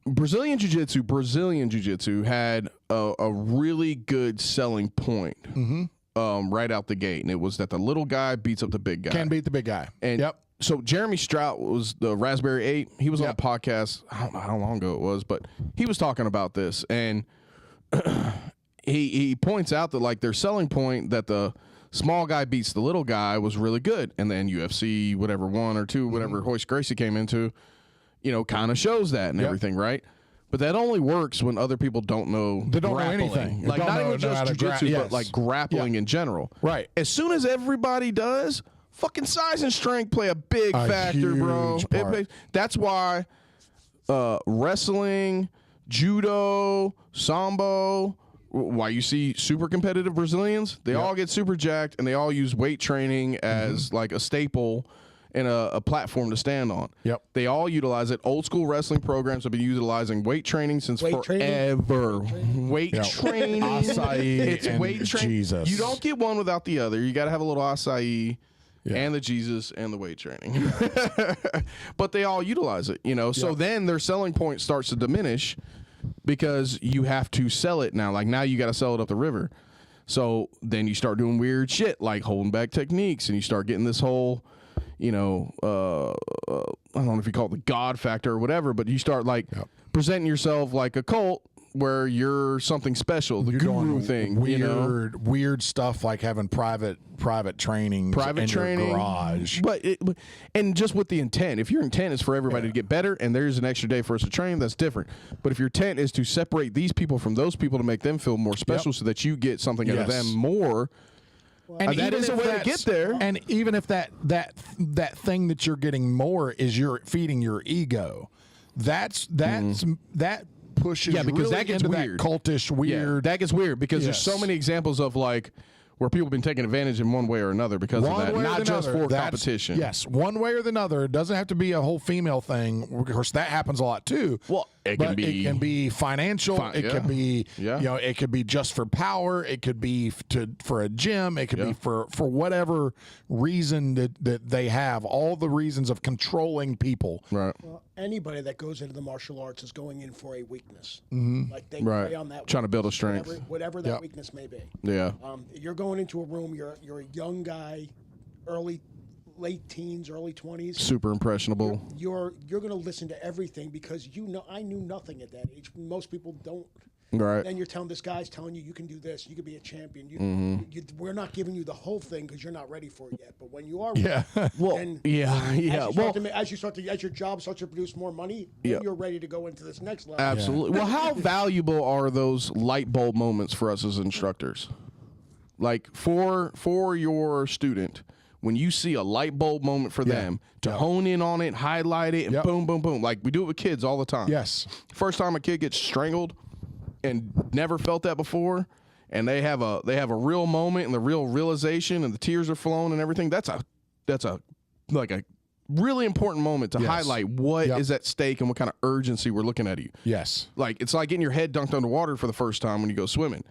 Speaker 3: Brazilian Jiu-Jitsu had a really good selling point right out the gate, and it was that the little guy beats up the big guy.
Speaker 2: Can beat the big guy.
Speaker 3: And so Jeremy Strout was the Raspberry 8. He was on a podcast, I don't know how long ago it was, but he was talking about this. And he points out that like their selling point that the small guy beats the little guy was really good. And then UFC, whatever, 1 or 2, whatever Hoist Gracie came into, kind of shows that and everything, right? But that only works when other people don't know.
Speaker 2: They don't
Speaker 3: grappling.
Speaker 2: know anything.
Speaker 3: Like not even just jiu-jitsu, but like grappling in general.
Speaker 2: Right.
Speaker 3: As soon as everybody does, fucking size and strength play a big factor, bro. That's why wrestling, judo, sambo, why you see super competitive Brazilians, they all get super jacked and they all use weight training as like a staple and a platform to stand on. Yep. They all utilize it. Old school wrestling programs have been utilizing weight training since forever. Weight training.
Speaker 2: Acai
Speaker 3: it's
Speaker 2: and
Speaker 3: weight training.
Speaker 2: Jesus.
Speaker 3: You don't get one without the other. You got to have a little acai. And the Jesus and the weight training. But they all utilize it, So then their selling point starts to diminish because you have to sell it now. Like now you got to sell it up the river. So then you start doing weird shit like holding back techniques, and you start getting this whole, I don't know if you call it the God factor or whatever, but you start like presenting yourself like a cult where you're something special, the guru thing,
Speaker 2: weird stuff like having private training, in your garage.
Speaker 3: But and just with the intent, if your intent is for everybody to get better, and there's an extra day for us to train, that's different. But if your intent is to separate these people from those people to make them feel more special, so that you get something out of them more. And that is a way to get there.
Speaker 2: And even if that thing that you're getting more is you're feeding your ego, that pushes
Speaker 3: because
Speaker 2: really
Speaker 3: that gets
Speaker 2: into
Speaker 3: weird.
Speaker 2: That cultish weird.
Speaker 3: That gets weird because there's so many examples of like where people have been taken advantage in one way or another because of that, not just for competition.
Speaker 2: Yes, one way or the other. It doesn't have to be a whole female thing. Of course, that happens a lot too.
Speaker 3: Well, it can
Speaker 2: be financial. It could be, it could be just for power. It could be for a gym. It could be for whatever reason that they have. All the reasons of controlling people.
Speaker 3: Right.
Speaker 4: Well, anybody that goes into the martial arts is going in for a weakness. Like they play on that.
Speaker 3: Trying to build a strength.
Speaker 4: Whatever that weakness may be.
Speaker 3: Yeah.
Speaker 4: You're going into a room. You're a young guy, late teens, early 20s.
Speaker 3: Super impressionable.
Speaker 4: You're going to listen to everything because I knew nothing at that age. Most people don't.
Speaker 3: Right.
Speaker 4: Then you're telling this guy's telling you can do this. You could be a champion. We're not giving you the whole thing because you're not ready for it yet. But when you are, as your job starts to produce more money, then you're ready to go into this next level.
Speaker 3: Absolutely. Well, how valuable are those light bulb moments for us as instructors? Like for your student, when you see a light bulb moment for them to hone in on it, highlight it, and boom, boom, boom. Like we do it with kids all the time.
Speaker 2: Yes.
Speaker 3: First time a kid gets strangled and never felt that before, and they have a real moment and the real realization and the tears are flowing and everything. That's a really important moment to highlight what is at stake and what kind of urgency we're looking at you.
Speaker 2: Yes.
Speaker 3: Like, it's like getting your head dunked underwater for the first time when you go swimming.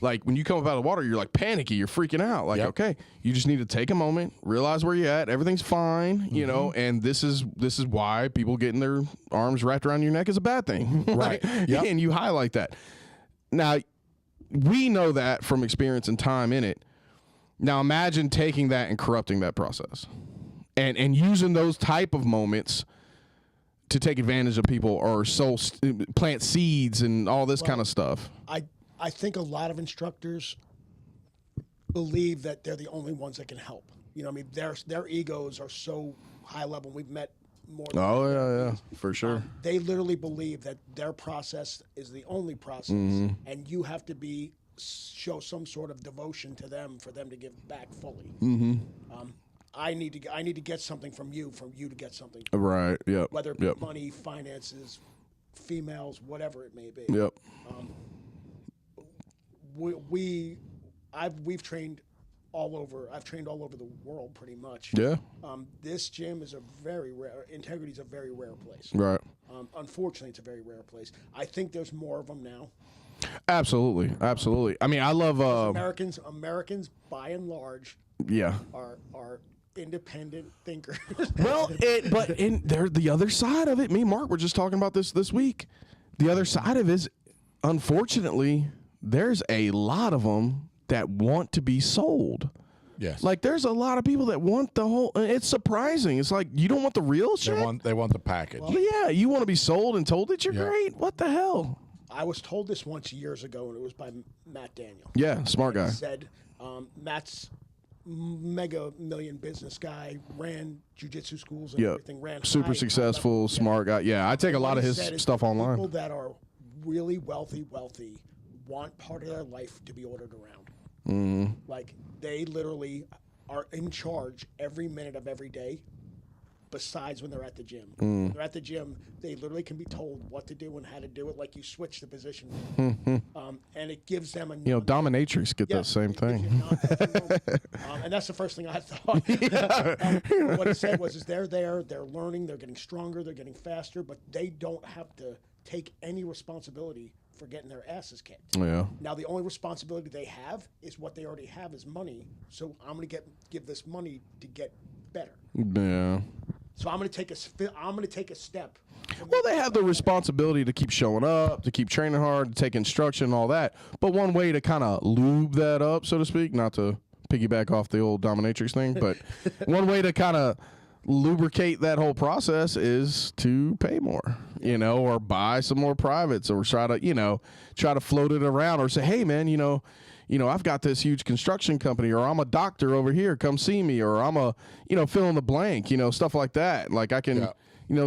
Speaker 3: Like, when you come up out of the water, you're like panicky, you're freaking out. Like, okay, you just need to take a moment, realize where you're at, everything's fine, you know, and this is why people getting their arms wrapped around your neck is a bad thing.
Speaker 2: Right. Yep.
Speaker 3: And you highlight that. Now, we know that from experience and time in it. Now, imagine taking that and corrupting that process. And using those type of moments to take advantage of people or plant seeds and all this kind of stuff.
Speaker 4: I think a lot of instructors believe that they're the only ones that can help. You know, I mean, their egos are so high level. We've met more.
Speaker 3: Yeah, for sure.
Speaker 4: They literally believe that their process is the only process, and you have to show some sort of devotion to them for them to give back fully. I need to get something from you to get something.
Speaker 3: Right. Yep.
Speaker 4: Whether it be money, finances, females, whatever it may be.
Speaker 3: Yep.
Speaker 4: We've trained all over. I've trained all over the world pretty much.
Speaker 3: Yeah.
Speaker 4: This gym is a very rare. Integrity is a very rare place.
Speaker 3: Right.
Speaker 4: Unfortunately, it's a very rare place. I think there's more of them now.
Speaker 3: Absolutely. I mean, I love
Speaker 4: Americans by and large.
Speaker 3: Yeah.
Speaker 4: Are independent thinkers.
Speaker 3: Well, but they're the other side of it. Me and Mark were just talking about this week. The other side of it is, unfortunately, there's a lot of them that want to be sold.
Speaker 2: Yes.
Speaker 3: Like, there's a lot of people that want the whole. It's surprising. It's like, you don't want the real shit.
Speaker 2: They want the package.
Speaker 3: Well, yeah, you want to be sold and told that you're great. What the hell?
Speaker 4: I was told this once years ago, and it was by Matt Daniel.
Speaker 3: Yeah, smart guy.
Speaker 4: He said, Matt's mega million business guy, ran jiu-jitsu schools and everything, ran
Speaker 3: super successful, smart guy. Yeah, I take a lot of his stuff online.
Speaker 4: People that are really wealthy want part of their life to be ordered around. Like, they literally are in charge every minute of every day, besides when they're at the gym. When they're at the gym, they literally can be told what to do and how to do it, like you switch the position. And it gives them a...
Speaker 3: dominatrix get that same thing.
Speaker 4: And that's the first thing I thought. What he said was, they're there, they're learning, they're getting stronger, they're getting faster, but they don't have to take any responsibility for getting their asses kicked.
Speaker 3: Yeah.
Speaker 4: Now, the only responsibility they have is what they already have is money. So I'm going to give this money to get better.
Speaker 3: Yeah.
Speaker 4: So I'm going to take a step.
Speaker 3: Well, they have the responsibility to keep showing up, to keep training hard, to take instruction and all that. But one way to kind of lube that up, so to speak, not to piggyback off the old dominatrix thing, but one way to kind of lubricate that whole process is to pay more, or buy some more privates, or try to float it around, or say, hey man, I've got this huge construction company, or I'm a doctor over here, come see me, or I'm a, fill in the blank, stuff like that. Like, I can,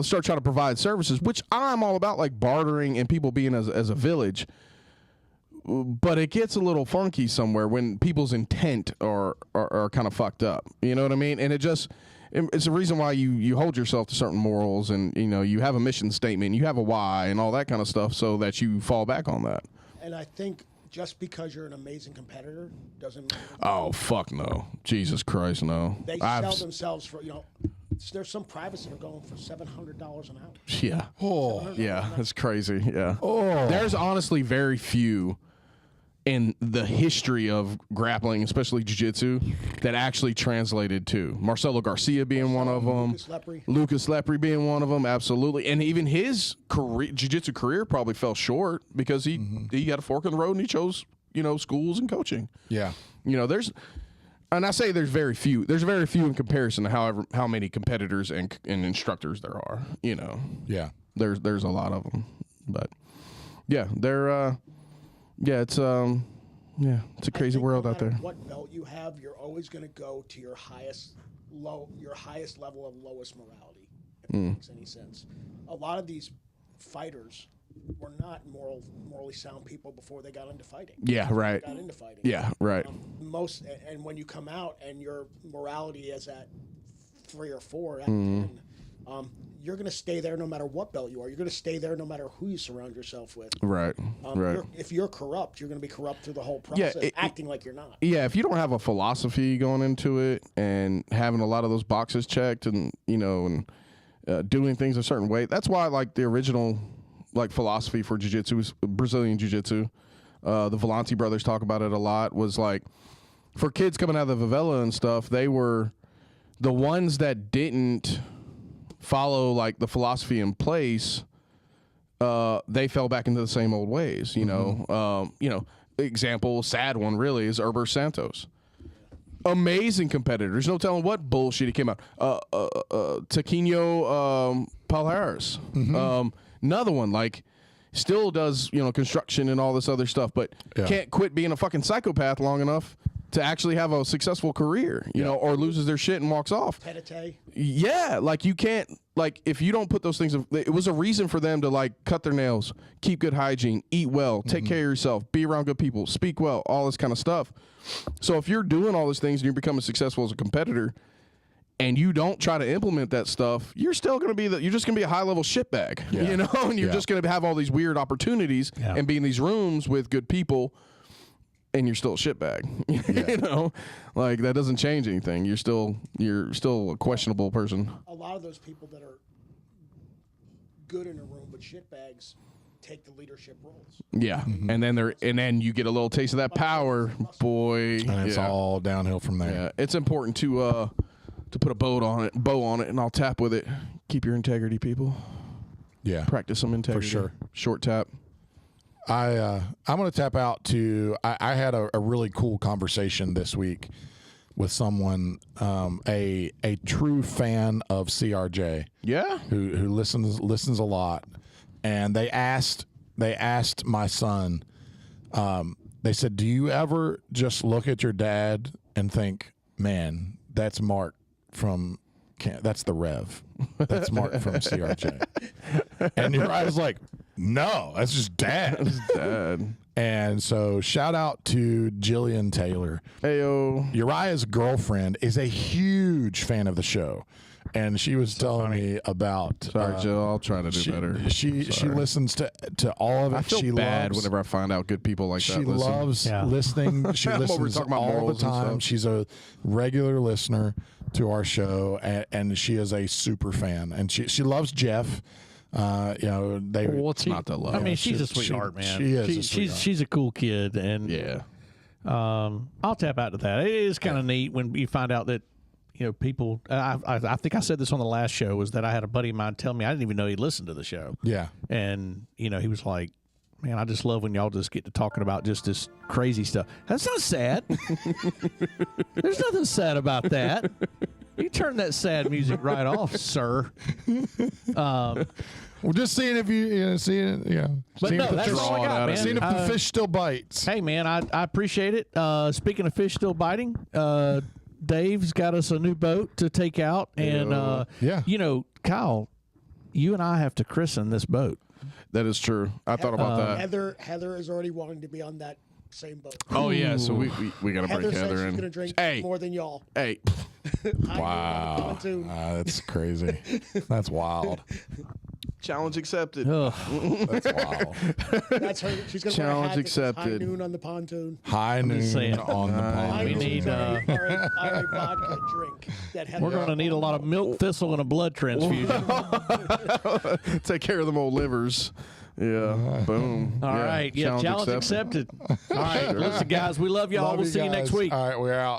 Speaker 3: start trying to provide services, which I'm all about, like bartering and people being as a village. But it gets a little funky somewhere when people's intent are kind of fucked up. You know what I mean? And it's a reason why you hold yourself to certain morals, and you have a mission statement, you have a why, and all that kind of stuff, so that you fall back on that.
Speaker 4: And I think just because you're an amazing competitor doesn't mean...
Speaker 3: Oh, fuck no. Jesus Christ, no.
Speaker 4: They sell themselves for, there's some privates that are going for $700 an hour.
Speaker 3: Yeah.
Speaker 2: Oh.
Speaker 3: Yeah, that's crazy. Yeah.
Speaker 2: Oh.
Speaker 3: There's honestly very few in the history of grappling, especially jiu-jitsu, that actually translated to. Marcelo Garcia being one of them. Lucas Lepre being one of them, absolutely. And even his jiu-jitsu career probably fell short because he got a fork in the road and he chose, schools and coaching.
Speaker 2: Yeah.
Speaker 3: And I say there's very few. There's very few in comparison to how many competitors and instructors there are,
Speaker 2: Yeah.
Speaker 3: There's a lot of them. But, yeah, they're... it's a crazy world out there.
Speaker 4: What belt you have, you're always going to go to your highest level of lowest morality, if that makes any sense. A lot of these fighters were not morally sound people before they got into fighting.
Speaker 3: Yeah, right.
Speaker 4: Got into fighting.
Speaker 3: Yeah, right.
Speaker 4: And when you come out and your morality is at 3 or 4 out of 10, you're going to stay there no matter what belt you are. You're going to stay there no matter who you surround yourself with.
Speaker 3: Right. Right.
Speaker 4: If you're corrupt, you're going to be corrupt through the whole process, acting like you're not.
Speaker 3: Yeah, if you don't have a philosophy going into it and having a lot of those boxes checked and, doing things a certain way, that's why, like, the original, like, philosophy for jiu-jitsu is Brazilian jiu-jitsu. The Volante brothers talk about it a lot, was, like, for kids coming out of the favela and stuff, they were the ones that didn't follow, like, the philosophy in place. They fell back into the same old ways, example, sad one really, is Herbert Santos. Amazing competitor. There's no telling what bullshit he came out. Taquinho Palhares. Another one, like, still does, construction and all this other stuff, but can't quit being a fucking psychopath long enough to actually have a successful career, or loses their shit and walks off. Yeah, like, you can't, like, if you don't put those things, it was a reason for them to, like, cut their nails, keep good hygiene, eat well, take care of yourself, be around good people, speak well, all this kind of stuff. So if you're doing all those things and you're becoming successful as a competitor and you don't try to implement that stuff, you're still going to be you're just going to be a high level shitbag, and you're just going to have all these weird opportunities and be in these rooms with good people. And you're still a shitbag, like, that doesn't change anything. You're still a questionable person.
Speaker 4: A lot of those people that are good in a room but shitbags take the leadership roles.
Speaker 3: Yeah, and then you get a little taste of that power, boy,
Speaker 2: and it's all downhill from there.
Speaker 3: Yeah, it's important to put a bow on it, and I'll tap with it. Keep your integrity, people.
Speaker 2: Yeah,
Speaker 3: practice some integrity
Speaker 2: for sure.
Speaker 3: Short tap.
Speaker 2: I'm going to tap out to. I had a really cool conversation this week with someone, a true fan of CRJ.
Speaker 3: Yeah,
Speaker 2: who listens a lot, and they asked my son. They said, "Do you ever just look at your dad and think, man, that's Mark from." That's the Rev. That's Mark from CRJ. And Uriah's like, no, that's just Dad.
Speaker 3: That's Dad.
Speaker 2: And so shout out to Jillian Taylor.
Speaker 3: Heyo.
Speaker 2: Uriah's girlfriend is a huge fan of the show. And she was telling me about.
Speaker 3: Sorry, Jill. I'll try to do better.
Speaker 2: She listens to all of it.
Speaker 3: I feel bad whenever I find out good people like that.
Speaker 2: She loves listening. She listens all the time. She's a regular listener to our show, and she is a super fan. And she loves Jeff.
Speaker 1: What's
Speaker 3: not to love?
Speaker 1: I mean, she's a sweetheart, man.
Speaker 2: She is.
Speaker 1: She's a cool kid, and I'll tap out to that. It is kind of neat when you find out that. People. I think I said this on the last show, was that I had a buddy of mine tell me I didn't even know he listened to the show.
Speaker 2: Yeah,
Speaker 1: and he was like, "Man, I just love when y'all just get to talking about just this crazy stuff." That's not sad. There's nothing sad about that. You turn that sad music right off, sir.
Speaker 2: We're just seeing if seeing it. Yeah,
Speaker 1: but no, that's all I got, man.
Speaker 2: Seeing if the fish still bites.
Speaker 1: Hey, man, I appreciate it. Speaking of fish still biting. Dave's got us a new boat to take out, and Kyle, you and I have to christen this boat.
Speaker 3: That is true. I thought about that.
Speaker 4: Heather is already wanting to be on that same boat.
Speaker 3: Oh yeah, so we got to bring Heather in.
Speaker 4: She's gonna drink more than y'all.
Speaker 3: Hey,
Speaker 2: wow, that's crazy. That's wild.
Speaker 3: Challenge accepted.
Speaker 2: That's wild.
Speaker 4: That's her. She's gonna
Speaker 3: challenge accepted.
Speaker 4: High noon on the pontoon.
Speaker 2: High noon on the pontoon.
Speaker 1: We need
Speaker 4: our vodka drink.
Speaker 1: We're going to need a lot of milk thistle and a blood transfusion.
Speaker 3: Take care of them old livers. Yeah. Boom.
Speaker 1: All right. Yeah. Challenge accepted. All right. Listen, guys, we love y'all. We'll see you next week.
Speaker 2: All right. We're out.